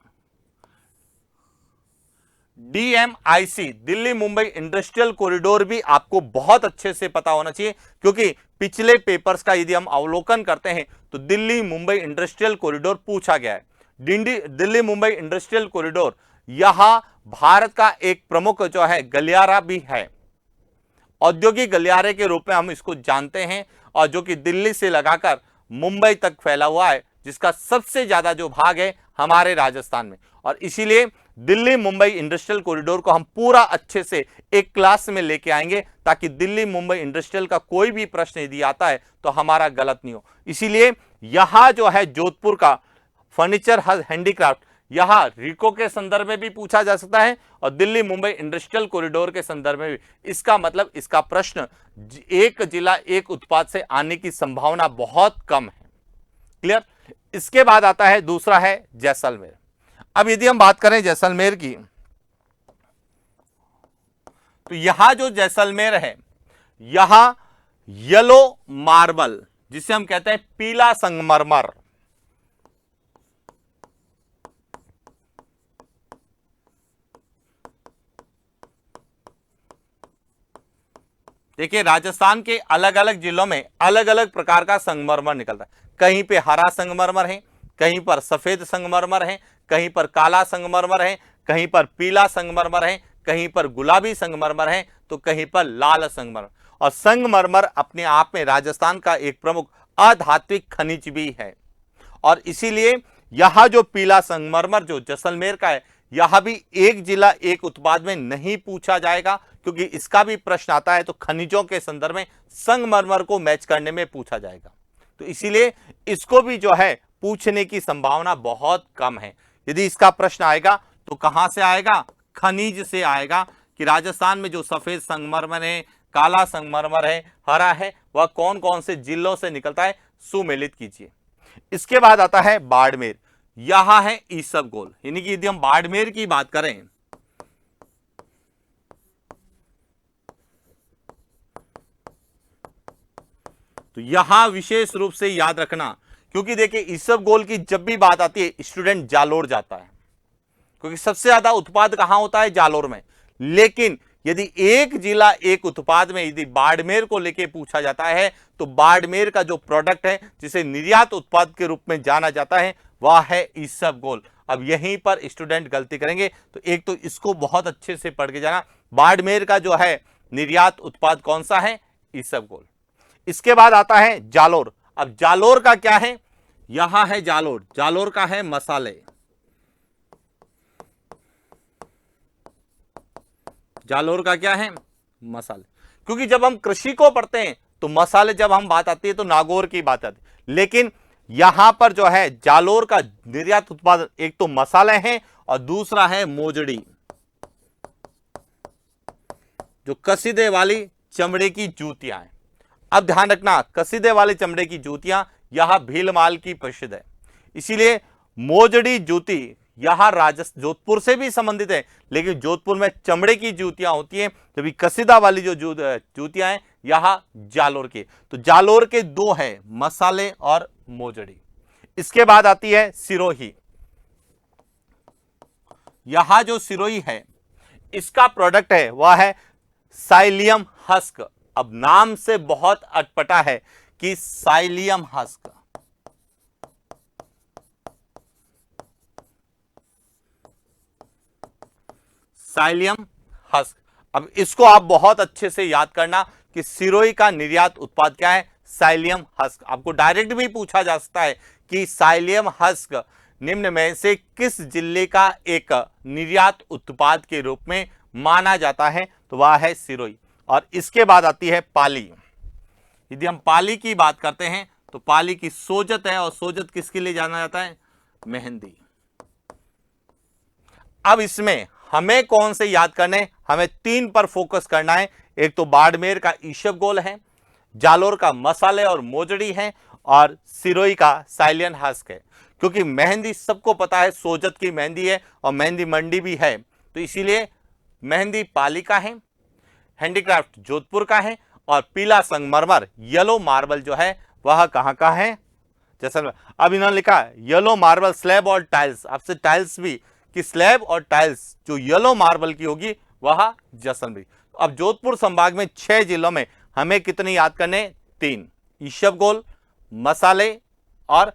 DMIC Delhi Mumbai industrial corridor भी आपको बहुत अच्छे से पता होना चाहिए, क्योंकि पिछले पेपर्स का यदि हम अवलोकन करते हैं तो दिल्ली मुंबई इंडस्ट्रियल कॉरिडोर पूछा गया है। दिल्ली मुंबई इंडस्ट्रियल कॉरिडोर यहां भारत का एक प्रमुख जो है गलियारा भी है, औद्योगिक गलियारे के रूप में हम इसको जानते हैं, और जो कि दिल्ली से लगाकर मुंबई तक फैला हुआ है, जिसका सबसे ज्यादा जो भाग है हमारे राजस्थान में। और इसीलिए दिल्ली मुंबई इंडस्ट्रियल कॉरिडोर को हम पूरा अच्छे से एक क्लास में लेके आएंगे, ताकि दिल्ली मुंबई इंडस्ट्रियल का कोई भी प्रश्न यदि आता है तो हमारा गलत नहीं हो। इसीलिए यहां जो है जोधपुर का फर्नीचर हैंडीक्राफ्ट यहां रिको के संदर्भ में भी पूछा जा सकता है और दिल्ली मुंबई इंडस्ट्रियल कॉरिडोर के संदर्भ में भी। इसका मतलब इसका प्रश्न एक जिला एक उत्पाद से आने की संभावना बहुत कम है। क्लियर। इसके बाद आता है दूसरा है जैसलमेर। अब यदि हम बात करें जैसलमेर की, तो यहां जो जैसलमेर है यहां येलो मार्बल जिसे हम कहते हैं पीला संगमरमर, देखिए राजस्थान के अलग अलग जिलों में अलग अलग प्रकार का संगमरमर निकलता है। कहीं पे हरा संगमरमर है, कहीं पर सफेद संगमरमर है, कहीं पर काला संगमरमर है, कहीं पर पीला संगमरमर है, कहीं पर गुलाबी संगमरमर है, तो कहीं पर लाल संगमरमर। और संगमरमर अपने आप में राजस्थान का एक प्रमुख अधात्विक खनिज भी है, और इसीलिए यह जो पीला संगमरमर जो जैसलमेर का है, यह भी एक जिला एक उत्पाद में नहीं पूछा जाएगा, क्योंकि इसका भी प्रश्न आता है तो खनिजों के संदर्भ में संगमरमर को मैच करने में पूछा जाएगा। तो इसीलिए इसको भी जो है पूछने की संभावना बहुत कम है। यदि इसका प्रश्न आएगा तो कहां से आएगा? खनिज से आएगा, कि राजस्थान में जो सफेद संगमरमर है, काला संगमरमर है, हरा है, वह कौन कौन से जिलों से निकलता है, सुमेलित कीजिए। इसके बाद आता है बाड़मेर। यहां है ईसबगोल, यानी कि यदि हम बाड़मेर की बात करें तो यहां विशेष रूप से याद रखना, क्योंकि देखिए ईसबगोल की जब भी बात आती है स्टूडेंट जालोर जाता है, क्योंकि सबसे ज्यादा उत्पाद कहां होता है? जालोर में। लेकिन यदि एक जिला एक उत्पाद में यदि बाड़मेर को लेके पूछा जाता है तो बाड़मेर का जो प्रोडक्ट है जिसे निर्यात उत्पाद के रूप में जाना जाता है वह है ईसबगोल। अब यहीं पर स्टूडेंट गलती करेंगे, तो एक तो इसको बहुत अच्छे से पढ़ के जाना, बाड़मेर का जो है निर्यात उत्पाद कौन सा है? ईसबगोल। इसके बाद आता है जालोर। अब जालोर का क्या है? यहां है जालोर, जालोर का है मसाले, जालोर का क्या है? मसाले। क्योंकि जब हम कृषि को पढ़ते हैं तो मसाले, जब हम बात आती है तो नागौर की बात आती है, लेकिन यहां पर जो है जालोर का निर्यात उत्पादन एक तो मसाले हैं और दूसरा है मोजड़ी, जो कसीदे वाली चमड़े की जूतियां हैं। अब ध्यान रखना, कसीदे वाले चमड़े की जूतियां यहां भीलमाल की प्रसिद्ध है, इसीलिए मोजड़ी जूती यहां जोधपुर से भी संबंधित है, लेकिन जोधपुर में चमड़े की जूतियां होती हैं, जबकि कसीदा वाली जो जूतियां हैं यहां जालोर के। तो जालोर के दो है, मसाले और मोजड़ी। इसके बाद आती है सिरोही। यहां जो सिरोही है इसका प्रोडक्ट है वह है साइलियम हस्क। अब नाम से बहुत अटपटा है कि साइलियम हस्क, साइलियम हस्क। अब इसको आप बहुत अच्छे से याद करना कि सिरोही का निर्यात उत्पाद क्या है? Psyllium husk. आपको डायरेक्ट भी पूछा जा सकता है कि साइलियम हस्क निम्न में से किस जिले का एक निर्यात उत्पाद के रूप में माना जाता है? तो वह है सिरोही। और इसके बाद आती है पाली। यदि हम पाली की बात करते हैं तो पाली की सोजत है, और सोजत किसके लिए जाना जाता है? मेहंदी। अब इसमें हमें कौन से याद करने? हमें तीन पर फोकस करना है। एक तो बाड़मेर का ईसबगोल है, जालोर का मसाले और मोजड़ी है, और सिरोही का साइलियन हस्क है। क्योंकि मेहंदी सबको पता है सोजत की मेहंदी है और मेहंदी मंडी भी है, तो इसीलिए मेहंदी पाली का है, हैंडीक्राफ्ट जोधपुर का है, और पीला संगमरमर येलो मार्बल जो है वह कहां का है? जैसलमेर। अब इन्होंने लिखा येलो मार्बल स्लैब और टाइल्स, आपसे टाइल्स भी कि स्लैब और टाइल्स जो येलो मार्बल की होगी वह जैसलमेर। अब जोधपुर संभाग में 6 जिलों में हमें कितने याद करने? 3, ईसबगोल, मसाले और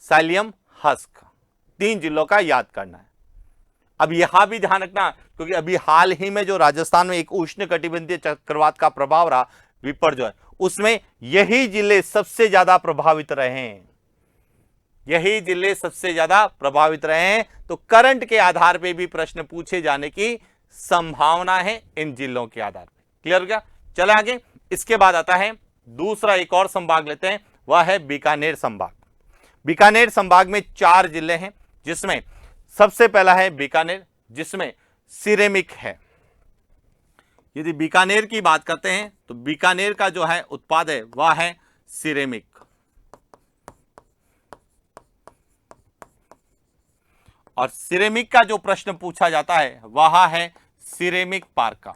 साइलियम हस्क, 3 जिलों का याद करना है। अब यहां भी ध्यान रखना, क्योंकि अभी हाल ही में जो राजस्थान में एक उष्ण कटिबंधीय चक्रवात का प्रभाव रहा, विपर्य जो है, उसमें यही जिले सबसे ज्यादा प्रभावित रहे हैं, यही जिले सबसे ज्यादा प्रभावित रहे हैं। तो करंट के आधार पे भी प्रश्न पूछे जाने की संभावना है इन जिलों के आधार पे। क्लियर हो गया? चले आगे। इसके बाद आता है दूसरा, एक और संभाग लेते हैं, वह है बीकानेर संभाग। बीकानेर संभाग में 4 जिले हैं, जिसमें सबसे पहला है बीकानेर, जिसमें सिरेमिक है। यदि बीकानेर की बात करते हैं तो बीकानेर का जो है उत्पाद है वह है सिरेमिक। और सिरेमिक का जो प्रश्न पूछा जाता है वह है सिरेमिक पार्का,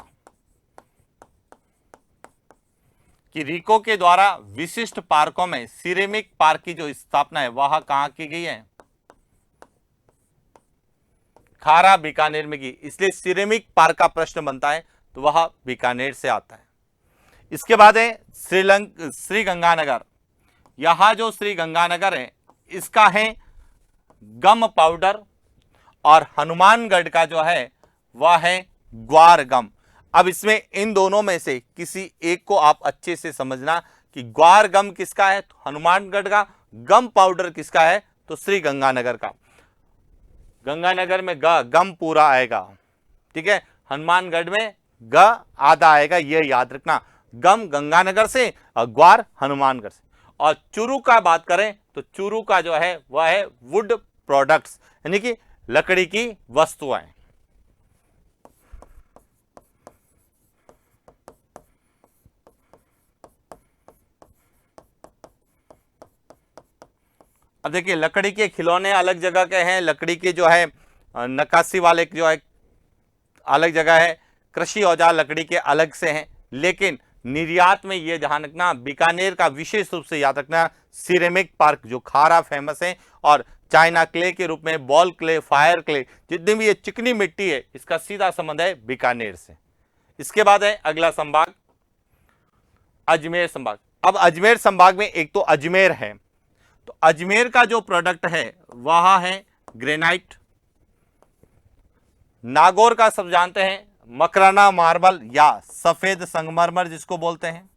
कि रीको के द्वारा विशिष्ट पार्कों में सिरेमिक पार्क की जो स्थापना है वह कहां की गई है? खारा बीकानेर में की, इसलिए सिरेमिक पार्क का प्रश्न बनता है तो वह बीकानेर से आता है। इसके बाद है श्री गंगानगर। यहां जो श्री गंगानगर है इसका है गम पाउडर और हनुमानगढ़ का जो है वह है ग्वार गम। अब इसमें इन दोनों में से किसी एक को आप अच्छे से समझना कि ग्वार गम किसका है, तो हनुमानगढ़ का। गम पाउडर किसका है, तो श्री गंगानगर का। गंगानगर में गम पूरा आएगा, ठीक है। हनुमानगढ़ में आधा आएगा, ये याद रखना। गम गंगानगर से और ग्वार हनुमानगढ़ से। और चूरू का बात करें तो चूरू का जो है वह है वुड प्रोडक्ट्स, यानी कि लकड़ी की वस्तुएं। अब देखिए, लकड़ी के खिलौने अलग जगह के हैं, लकड़ी के जो है नक्काशी वाले जो है अलग जगह है, कृषि औजार लकड़ी के अलग से हैं। लेकिन निर्यात में ये ध्यान रखना, बीकानेर का विशेष रूप से याद रखना, सिरेमिक पार्क जो खारा फेमस है, और चाइना क्ले के रूप में बॉल क्ले, फायर क्ले, जितनी भी ये चिकनी मिट्टी है, इसका सीधा संबंध है बीकानेर से। इसके बाद है अगला संभाग अजमेर संभाग। अब अजमेर संभाग में एक तो अजमेर है, तो अजमेर का जो प्रोडक्ट है वह है ग्रेनाइट। नागौर का सब जानते हैं मकराना मार्बल या सफेद संगमरमर जिसको बोलते हैं,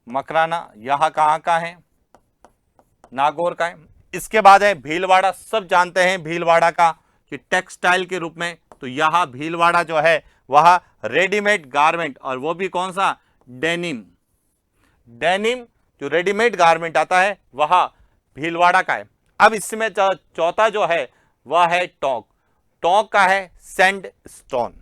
मकराना यहां कहां का है, नागौर का है। इसके बाद है भीलवाड़ा, सब जानते हैं भीलवाड़ा का कि टेक्सटाइल के रूप में, तो यहां भीलवाड़ा जो है वह रेडीमेड गारमेंट, और वो भी कौन सा, डेनिम। डेनिम जो रेडीमेड गारमेंट आता है वह भीलवाड़ा का है। अब इसमें चौथा जो है वह है टोंक। टोंक का है सैंड स्टोन।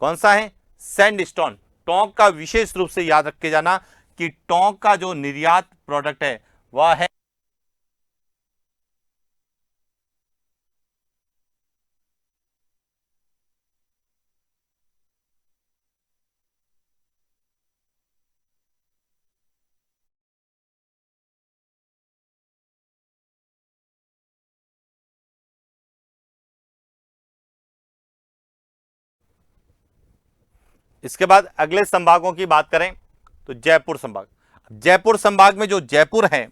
कौन सा है, सैंड स्टोन। टोंक का विशेष रूप से याद रख के जाना कि टोंक का जो निर्यात प्रोडक्ट है वह है इसके बाद अगले संभागों की बात करें तो जयपुर संभाग। जयपुर संभाग में जो जयपुर है,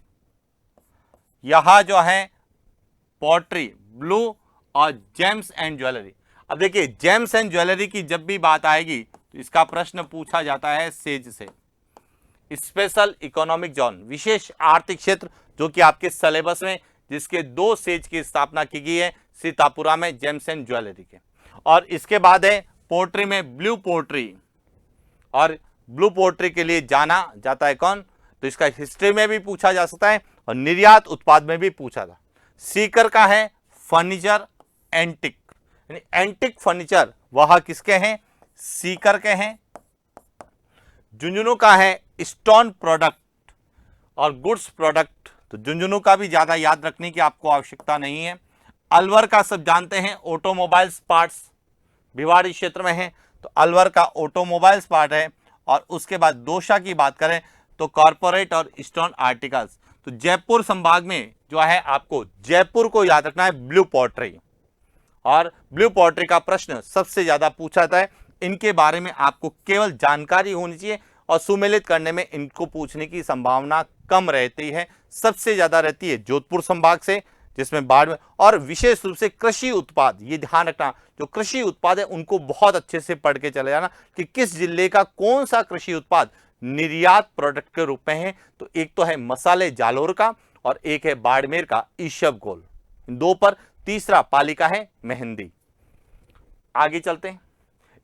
यहां जो है पॉटरी, ब्लू और जेम्स एंड ज्वेलरी। अब देखिए, जेम्स एंड ज्वेलरी की जब भी बात आएगी तो इसका प्रश्न पूछा जाता है सेज से, स्पेशल इकोनॉमिक जोन, विशेष आर्थिक क्षेत्र, जो कि आपके सिलेबस में जिसके 2 सेज की स्थापना की गई है सीतापुरा में, जेम्स एंड ज्वेलरी के। और इसके बाद है पोट्री में ब्लू पोट्री, और ब्लू पोट्री के लिए जाना जाता है कौन, तो इसका हिस्ट्री में भी पूछा जा सकता है और निर्यात उत्पाद में भी पूछा था। सीकर का है फर्नीचर एंटिक, यानी एंटिक फर्नीचर वह किसके हैं, सीकर के हैं। झुंझुनू का है स्टोन प्रोडक्ट और गुड्स प्रोडक्ट, तो झुंझुनू का भी ज्यादा याद रखने की आपको आवश्यकता नहीं है। अलवर का सब जानते हैं ऑटोमोबाइल्स पार्ट्स, भिवाड़ी क्षेत्र में है, तो अलवर का ऑटोमोबाइल्स पार्ट है। और उसके बाद दोसा की बात करें तो कॉर्पोरेट और स्टोन आर्टिकल्स। तो जयपुर संभाग में जो है आपको जयपुर को याद रखना है ब्लू पॉटरी, और ब्लू पॉटरी का प्रश्न सबसे ज्यादा पूछा जाता है। इनके बारे में आपको केवल जानकारी होनी चाहिए और सुमेलित करने में इनको पूछने की संभावना कम रहती है, सबसे ज्यादा रहती है जोधपुर संभाग से, जिसमें बाढ़ और विशेष रूप से कृषि उत्पाद। ये ध्यान रखना, जो कृषि उत्पाद है उनको बहुत अच्छे से पढ़ के चले जाना कि किस जिले का कौन सा कृषि उत्पाद निर्यात प्रोडक्ट के रूप में है। तो एक तो है मसाले जालोर का और एक है बाड़मेर का ईशब गोल, इन 2 पर। तीसरा पाली का है मेहंदी। आगे चलते हैं।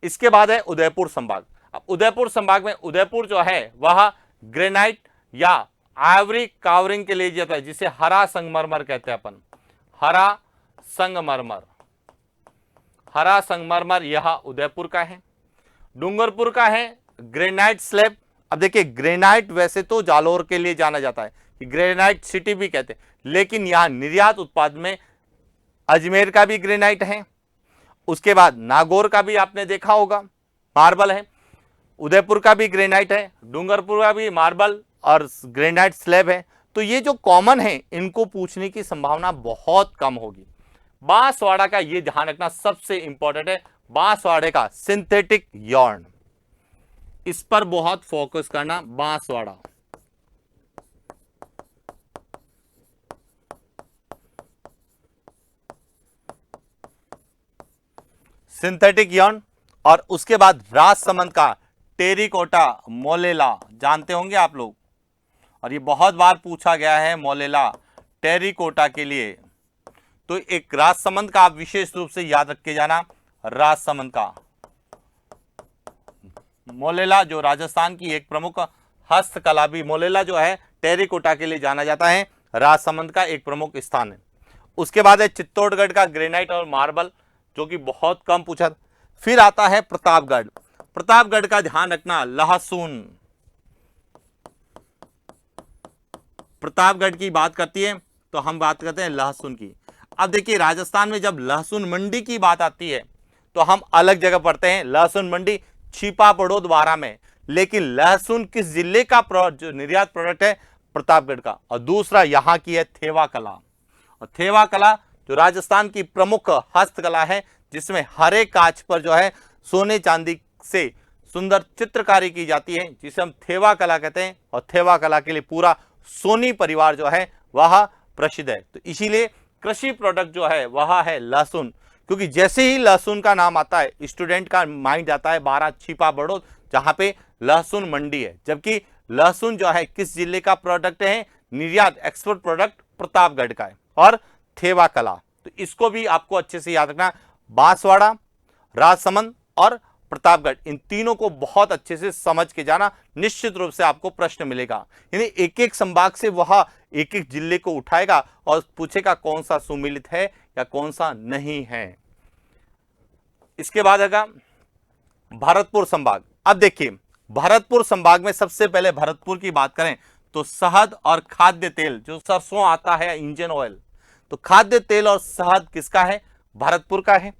इसके बाद है उदयपुर संभाग। अब उदयपुर संभाग में उदयपुर जो है वह ग्रेनाइट या आइवरी कावरिंग के लिए जाता है, जिसे हरा संगमरमर कहते हैं अपन, हरा संगमरमर। हरा संगमरमर यह उदयपुर का है। डूंगरपुर का है ग्रेनाइट स्लैब। अब देखिए, ग्रेनाइट वैसे तो जालोर के लिए जाना जाता है कि ग्रेनाइट सिटी भी कहते हैं, लेकिन यहां निर्यात उत्पाद में अजमेर का भी ग्रेनाइट है। उसके बाद नागौर का भी आपने देखा होगा मार्बल है, उदयपुर का भी ग्रेनाइट है, डूंगरपुर का भी मार्बल और ग्रेनाइट स्लैब है। तो ये जो कॉमन है इनको पूछने की संभावना बहुत कम होगी। बांसवाड़ा का ये ध्यान रखना सबसे इंपॉर्टेंट है, बांसवाड़े का सिंथेटिक यॉर्न, इस पर बहुत फोकस करना। बांसवाड़ा सिंथेटिक यॉर्न, और उसके बाद राजसमंद का टेरिकोटा मोलेला, जानते होंगे आप लोग, और ये बहुत बार पूछा गया है मोलेला टेरिकोटा के लिए। तो एक राजसमंद का आप विशेष रूप से याद रख के जाना, राजसमंद का मोलेला जो राजस्थान की एक प्रमुख हस्तकला, भी मोलेला जो है टेरिकोटा के लिए जाना जाता है, राजसमंद का एक प्रमुख स्थान है। उसके बाद है चित्तौड़गढ़ का ग्रेनाइट और मार्बल, जो कि बहुत कम पूछा। फिर आता है प्रतापगढ़। प्रतापगढ़ का ध्यान रखना, लहसुन, प्रतापगढ़ की बात करती है तो हम बात करते हैं लहसुन की। अब देखिए राजस्थान में जब लहसुन मंडी की बात आती है तो हम अलग जगह पढ़ते हैं, लहसुन मंडी छिपा बड़ौद बारा में, लेकिन लहसुन किस जिले का जो निर्यात प्रोडक्ट है, प्रतापगढ़ का। और दूसरा यहां की है थेवा कला, और थेवा कला जो राजस्थान की प्रमुख हस्तकला है, जिसमें हरे कांच पर जो है सोने चांदी से सुंदर चित्रकारी की जाती है, जिसे हम थेवा कला कहते हैं। और थेवा कला के लिए पूरा सोनी परिवार जो है वह प्रसिद्ध है। तो इसीलिए कृषि प्रोडक्ट जो है वह है लहसुन, क्योंकि जैसे ही लहसुन का नाम आता है स्टूडेंट का माइंड जाता है 12 छिपा बड़ौद, जहां पे लहसुन मंडी है। जबकि लहसुन जो है किस जिले का प्रोडक्ट है, निर्यात एक्सपोर्ट प्रोडक्ट प्रतापगढ़ का है। और थेवा कला, तो इसको भी आपको अच्छे से याद रखना, बांसवाड़ा, राजसमंद और प्रतापगढ़, इन तीनों को बहुत अच्छे से समझ के जाना, निश्चित रूप से आपको प्रश्न मिलेगा। यानी एक एक संभाग से वह एक एक जिले को उठाएगा और पूछेगा कौन सा सुमिलित है या कौन सा नहीं है। इसके बाद आएगा भरतपुर संभाग। अब देखिए भरतपुर संभाग में सबसे पहले भरतपुर की बात करें तो शहद और खाद्य तेल, जो सरसों आता है इंजन ऑयल, तो खाद्य तेल और शहद किसका है, भरतपुर का है।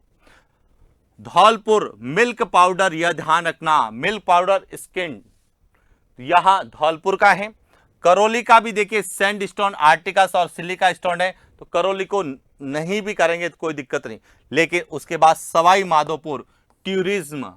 धौलपुर मिल्क पाउडर, यह ध्यान रखना, मिल्क पाउडर स्किन यहां धौलपुर का है। करौली का भी देखिए सैंडस्टोन, आर्टिकस और सिलिका स्टोन है, तो करौली को नहीं भी करेंगे तो कोई दिक्कत नहीं। लेकिन उसके बाद सवाई माधोपुर टूरिज्म,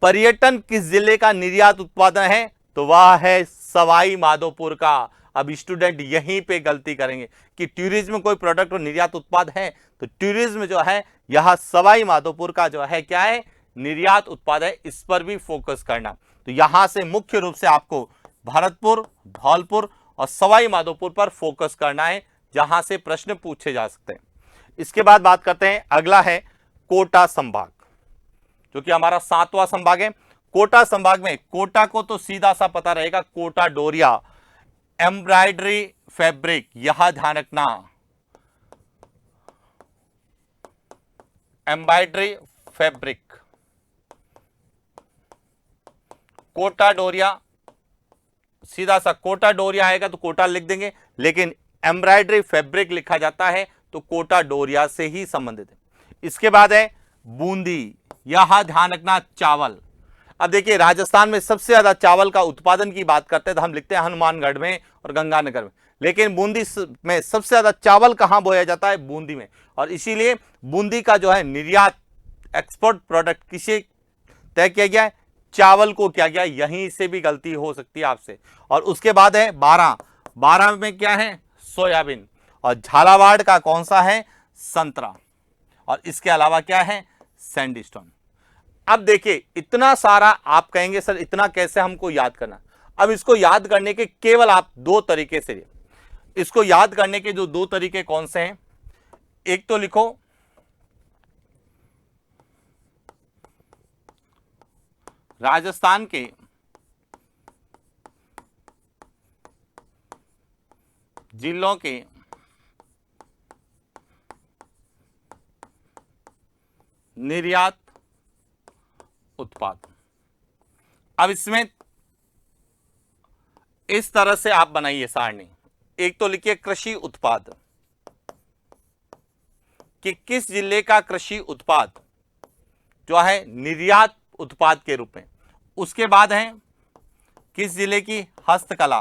पर्यटन किस जिले का निर्यात उत्पादन है, तो वह है सवाई माधोपुर का। अब स्टूडेंट यहीं पे गलती करेंगे कि टूरिज्म कोई प्रोडक्ट और निर्यात उत्पाद है, तो टूरिज्म जो है यह सवाई माधोपुर का जो है क्या है, निर्यात उत्पाद है, इस पर भी फोकस करना। तो यहां से मुख्य रूप से आपको भरतपुर, धौलपुर और सवाई माधोपुर पर फोकस करना है, जहां से प्रश्न पूछे जा सकते हैं। इसके बाद बात करते हैं, अगला है कोटा संभाग, जो कि हमारा 7वां संभाग है। कोटा संभाग में कोटा को तो सीधा सा पता रहेगा, कोटा डोरिया एम्ब्रॉयडरी फैब्रिक, यह ध्यान रखना, एम्ब्रॉयडरी फैब्रिक, कोटा डोरिया, सीधा सा कोटा डोरिया आएगा तो कोटा लिख देंगे, लेकिन एम्ब्रॉयडरी फैब्रिक लिखा जाता है तो कोटा डोरिया से ही संबंधित है। इसके बाद है बूंदी, यह ध्यान रखना, चावल। अब देखिए राजस्थान में सबसे ज्यादा चावल का उत्पादन की बात करते हैं तो हम लिखते हैं हनुमानगढ़ में और गंगानगर में, लेकिन बूंदी में सबसे ज्यादा चावल कहां बोया जाता है, बूंदी में। और इसीलिए बूंदी का जो है निर्यात एक्सपोर्ट प्रोडक्ट किसे तय किया गया है, चावल को किया गया, यहीं से भी गलती हो सकती है आपसे। और उसके बाद है बारह में क्या है, सोयाबीन। और झालावाड़ का कौन सा है, संतरा। और इसके अलावा क्या है, सैंडस्टोन। अब देखिए इतना सारा आप कहेंगे सर इतना कैसे हमको याद करना। अब इसको याद करने के केवल आप दो तरीके से, इसको याद करने के जो दो तरीके कौन से हैं, एक तो लिखो राजस्थान के जिलों के निर्यात उत्पाद। अब इसमें इस तरह से आप बनाइए सारणी, एक तो लिखिए कृषि उत्पाद कि किस जिले का कृषि उत्पाद जो है निर्यात उत्पाद के रूप में, उसके बाद है किस जिले की हस्तकला,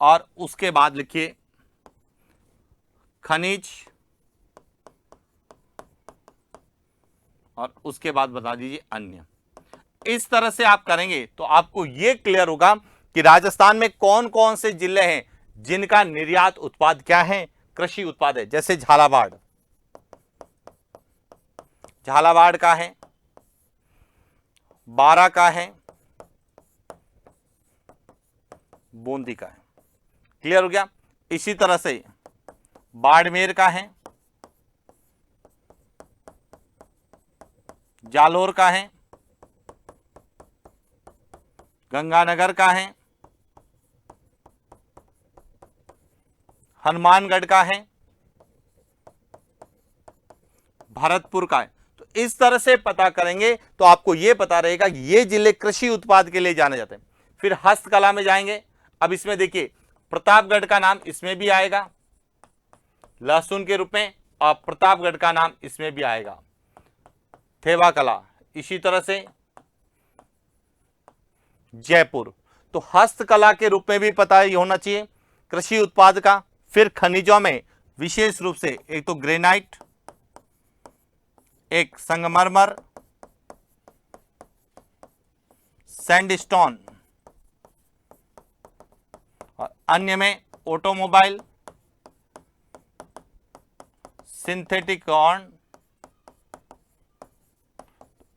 और उसके बाद लिखिए खनिज, और उसके बाद बता दीजिए अन्य। इस तरह से आप करेंगे तो आपको यह क्लियर होगा कि राजस्थान में कौन कौन से जिले हैं जिनका निर्यात उत्पाद क्या है, कृषि उत्पाद है। जैसे झालावाड़, झालावाड़ का है, बारा का है, बूंदी का है। क्लियर हो गया। इसी तरह से बाड़मेर का है, जालोर का है, गंगानगर का है, हनुमानगढ़ का है, भरतपुर का है। तो इस तरह से पता करेंगे तो आपको यह पता रहेगा कि ये जिले कृषि उत्पाद के लिए जाने जाते हैं। फिर हस्तकला में जाएंगे। अब इसमें देखिए प्रतापगढ़ का नाम इसमें भी आएगा लहसुन के रूप में, और प्रतापगढ़ का नाम इसमें भी आएगा थेवा कला। इसी तरह से जयपुर, तो हस्तकला के रूप में भी पता ही होना चाहिए कृषि उत्पाद का। फिर खनिजों में विशेष रूप से एक तो ग्रेनाइट, एक संगमरमर, सैंडस्टोन, और अन्य में ऑटोमोबाइल, सिंथेटिक कॉर्न।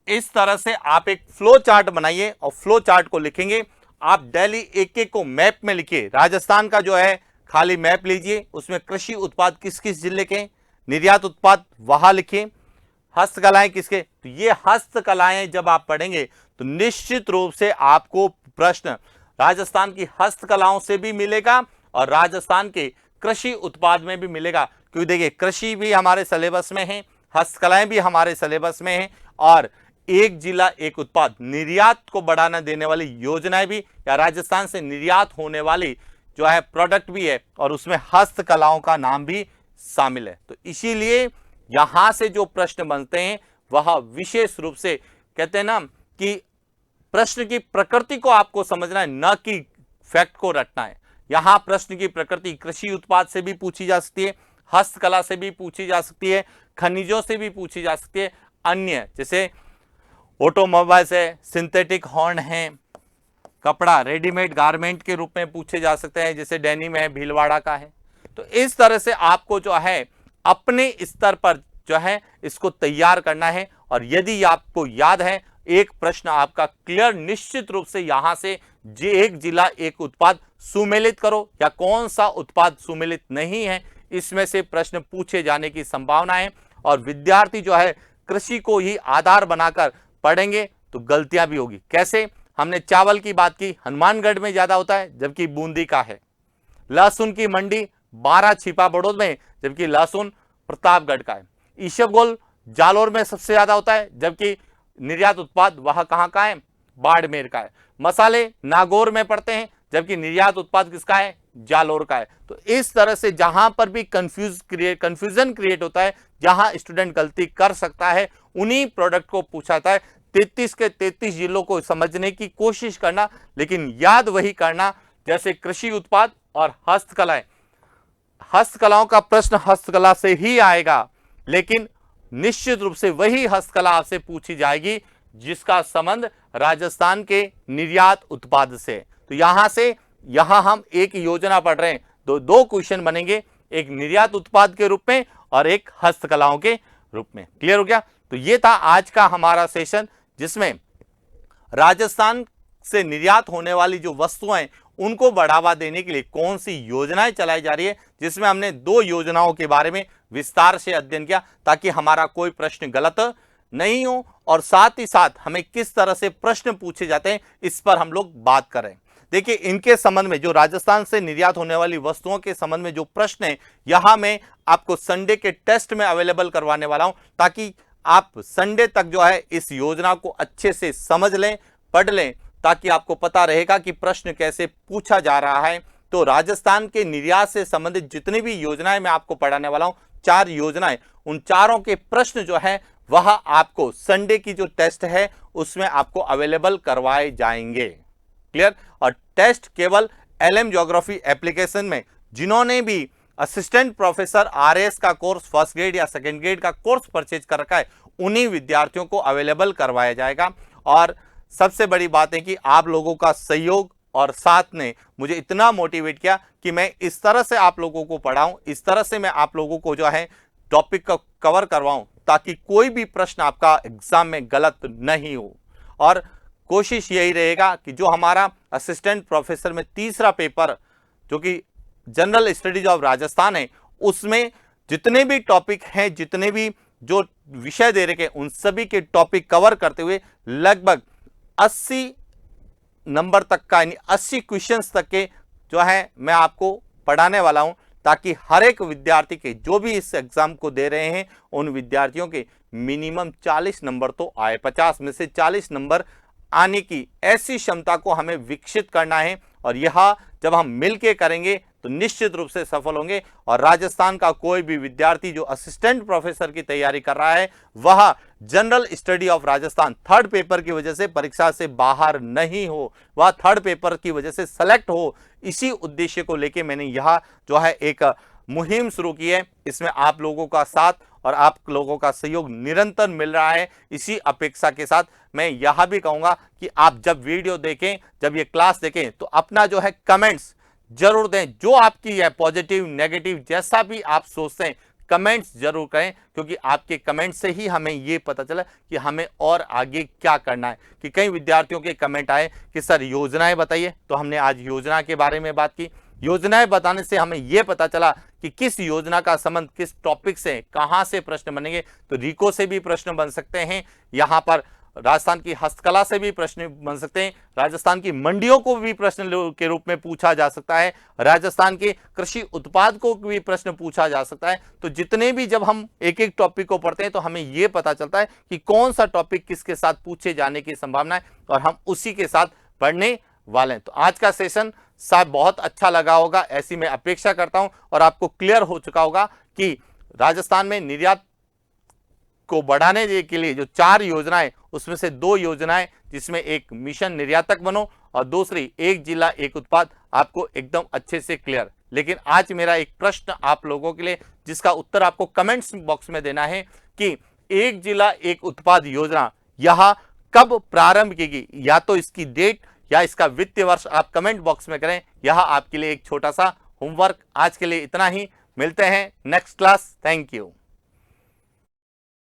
इस तरह से आप एक फ्लो चार्ट बनाइए और फ्लो चार्ट को लिखेंगे। आप डेली एक एक को मैप में लिखिए। राजस्थान का जो है खाली मैप लीजिए, उसमें कृषि उत्पाद किस किस जिले के, निर्यात उत्पाद वहां लिखिए, हस्तकलाएं किसके। तो ये हस्तकलाएं जब आप पढ़ेंगे तो निश्चित रूप से आपको प्रश्न राजस्थान की हस्तकलाओं से भी मिलेगा और राजस्थान के कृषि उत्पाद में भी मिलेगा। क्योंकि देखिए कृषि भी हमारे सिलेबस में है, हस्तकलाएं भी हमारे सिलेबस में है, और एक जिला एक उत्पाद निर्यात को बढ़ाना देने वाली योजनाएं भी, या राजस्थान से निर्यात होने वाली जो है प्रोडक्ट भी है, और उसमें हस्तकलाओं का नाम भी शामिल है। तो इसीलिए यहां से जो प्रश्न बनते हैं वह विशेष रूप से कहते हैं ना कि प्रश्न की प्रकृति को आपको समझना है, न कि फैक्ट को रटना है। यहां प्रश्न की प्रकृति कृषि उत्पाद से भी पूछी जा सकती है, हस्तकला से भी पूछी जा सकती है, खनिजों से भी पूछी जा सकती है, अन्य जैसे ऑटोमोबाइल है, सिंथेटिक हॉर्न है, कपड़ा रेडीमेड गारमेंट के रूप में पूछे जा सकते हैं, जैसे डेनिम है, भीलवाड़ा का है। तो इस तरह से आपको जो है अपने स्तर पर जो है इसको तैयार करना है। और यदि आपको याद है एक प्रश्न आपका क्लियर निश्चित रूप से यहां से एक जिला एक उत्पाद सुमेलित करो, या कौन सा उत्पाद सुमेलित नहीं है, इसमें से प्रश्न पूछे जाने की संभावना है। और विद्यार्थी जो है कृषि को ही आधार बनाकर पढ़ेंगे तो गलतियां भी होगी। कैसे? हमने चावल की बात की, हनुमानगढ़ में ज्यादा होता है जबकि बूंदी का है। लहसुन की मंडी 12 छिपा बड़ौद में, जबकि लहसुन प्रतापगढ़ का है। ईशबगोल जालोर में सबसे ज्यादा होता है, जबकि निर्यात उत्पाद वह कहां का है? बाड़मेर का है। मसाले नागौर में पड़ते हैं, जबकि निर्यात उत्पाद किसका है? जालोर का है। तो इस तरह से जहां पर भी कंफ्यूजन क्रिएट होता है, जहां स्टूडेंट गलती कर सकता है, उन्हीं प्रोडक्ट को पूछा जाता है। 33 के 33 जिलों को समझने की कोशिश करना, लेकिन याद वही करना जैसे कृषि उत्पाद और हस्तकलाएं। हस्तकलाओं का प्रश्न हस्तकला से ही आएगा, लेकिन निश्चित रूप से वही हस्तकला आपसे पूछी जाएगी जिसका संबंध राजस्थान के निर्यात उत्पाद से। तो यहां से यहां हम एक योजना पढ़ रहे हैं, दो क्वेश्चन बनेंगे, एक निर्यात उत्पाद के रूप में और एक हस्तकलाओं के रूप में। क्लियर हो गया? तो ये था आज का हमारा सेशन, जिसमें राजस्थान से निर्यात होने वाली जो वस्तुएं उनको बढ़ावा देने के लिए कौन सी योजनाएं चलाई जा रही है, जिसमें हमने 2 योजनाओं के बारे में विस्तार से अध्ययन किया, ताकि हमारा कोई प्रश्न गलत नहीं हो, और साथ ही साथ हमें किस तरह से प्रश्न पूछे जाते हैं इस पर हम लोग बात करें। देखिए इनके संबंध में, जो राजस्थान से निर्यात होने वाली वस्तुओं के संबंध में जो प्रश्न है, यहां मैं आपको संडे के टेस्ट में अवेलेबल करवाने वाला हूं, ताकि आप संडे तक जो है इस योजना को अच्छे से समझ लें, पढ़ लें, ताकि आपको पता रहेगा कि प्रश्न कैसे पूछा जा रहा है। तो राजस्थान के निर्यात से संबंधित जितनी भी योजनाएं मैं आपको पढ़ाने वाला हूं, 4 योजनाएं, उन चारों के प्रश्न जो है वह आपको संडे की जो टेस्ट है उसमें आपको अवेलेबल करवाए जाएंगे। क्लियर? और टेस्ट केवल एलएम ज्योग्राफी एप्लीकेशन में जिन्होंने भी असिस्टेंट प्रोफेसर आरएस का कोर्स फर्स्ट ग्रेड या सेकंड ग्रेड का कोर्स परचेज कर रखा है, उन्हीं विद्यार्थियों को अवेलेबल करवाया जाएगा। और सबसे बड़ी बात है कि आप लोगों का सहयोग और साथ ने मुझे इतना मोटिवेट किया कि मैं इस तरह से आप लोगों को पढ़ाऊं, इस तरह से मैं आप लोगों को जो है टॉपिक को कवर करवाऊं, ताकि कोई भी प्रश्न आपका एग्जाम में गलत नहीं हो। और कोशिश यही रहेगा कि जो हमारा असिस्टेंट प्रोफेसर में तीसरा पेपर जो कि जनरल स्टडीज ऑफ राजस्थान है, उसमें जितने भी टॉपिक हैं, जितने भी जो विषय दे रखे उन सभी के टॉपिक कवर करते हुए लगभग 80 नंबर तक का, यानी 80 क्वेश्चंस तक के जो है मैं आपको पढ़ाने वाला हूं, ताकि हर एक विद्यार्थी के जो भी इस एग्जाम को दे रहे हैं उन विद्यार्थियों के मिनिमम 40 नंबर तो आए, 50 में से 40 नंबर आने की ऐसी क्षमता को हमें विकसित करना है। और यह जब हम मिलके करेंगे तो निश्चित रूप से सफल होंगे। और राजस्थान का कोई भी विद्यार्थी जो असिस्टेंट प्रोफेसर की तैयारी कर रहा है वह general study of Rajasthan third paper की वजह से परीक्षा से बाहर नहीं हो, वह थर्ड पेपर की वजह से सेलेक्ट हो, इसी उद्देश्य को लेकर मैंने यह जो है एक मुहिम शुरू की है। इसमें आप लोगों का साथ और आप लोगों का सहयोग निरंतर मिल रहा है। इसी अपेक्षा के साथ मैं यह भी कहूंगा कि आप जब वीडियो देखें, जब ये क्लास देखें, तो अपना जो है कमेंट्स जरूर दें। जो आपकी है पॉजिटिव नेगेटिव जैसा भी आप सोचते हैं कमेंट्स जरूर करें, क्योंकि आपके कमेंट से ही हमें ये पता चला कि हमें और आगे क्या करना है। कि कई विद्यार्थियों के कमेंट आए कि सर योजनाएं बताइए, तो हमने आज योजना के बारे में बात की। योजनाएं बताने से हमें यह पता चला कि किस योजना का संबंध किस टॉपिक से, कहां से प्रश्न बनेंगे। तो रिको से भी प्रश्न बन सकते हैं, यहां पर राजस्थान की हस्तकला से भी प्रश्न बन सकते हैं, राजस्थान की मंडियों को भी प्रश्न के रूप में पूछा जा सकता है, राजस्थान के कृषि उत्पाद को भी प्रश्न पूछा जा सकता है। तो जितने भी जब हम एक एक टॉपिक को पढ़ते हैं तो हमें यह पता चलता है कि कौन सा टॉपिक किसके साथ पूछे जाने की संभावना है, और हम उसी के साथ पढ़ने वाले हैं। तो आज का सेशन साहब बहुत अच्छा लगा होगा, ऐसी मैं अपेक्षा करता हूं, और आपको क्लियर हो चुका होगा कि राजस्थान में निर्यात को बढ़ाने के लिए जो 4 योजनाएं, उसमें से 2 योजनाएं जिसमें एक मिशन निर्यातक बनो और दूसरी एक जिला एक उत्पाद, आपको एकदम अच्छे से क्लियर। लेकिन आज मेरा एक प्रश्न आप लोगों के लिए जिसका उत्तर आपको कमेंट्स बॉक्स में देना है कि एक जिला एक उत्पाद योजना यह कब प्रारंभ की, या तो इसकी डेट या इसका वित्तीय वर्ष आप कमेंट बॉक्स में करें। यह आपके लिए एक छोटा सा होमवर्क। आज के लिए इतना ही, मिलते हैं नेक्स्ट क्लास। Thank you.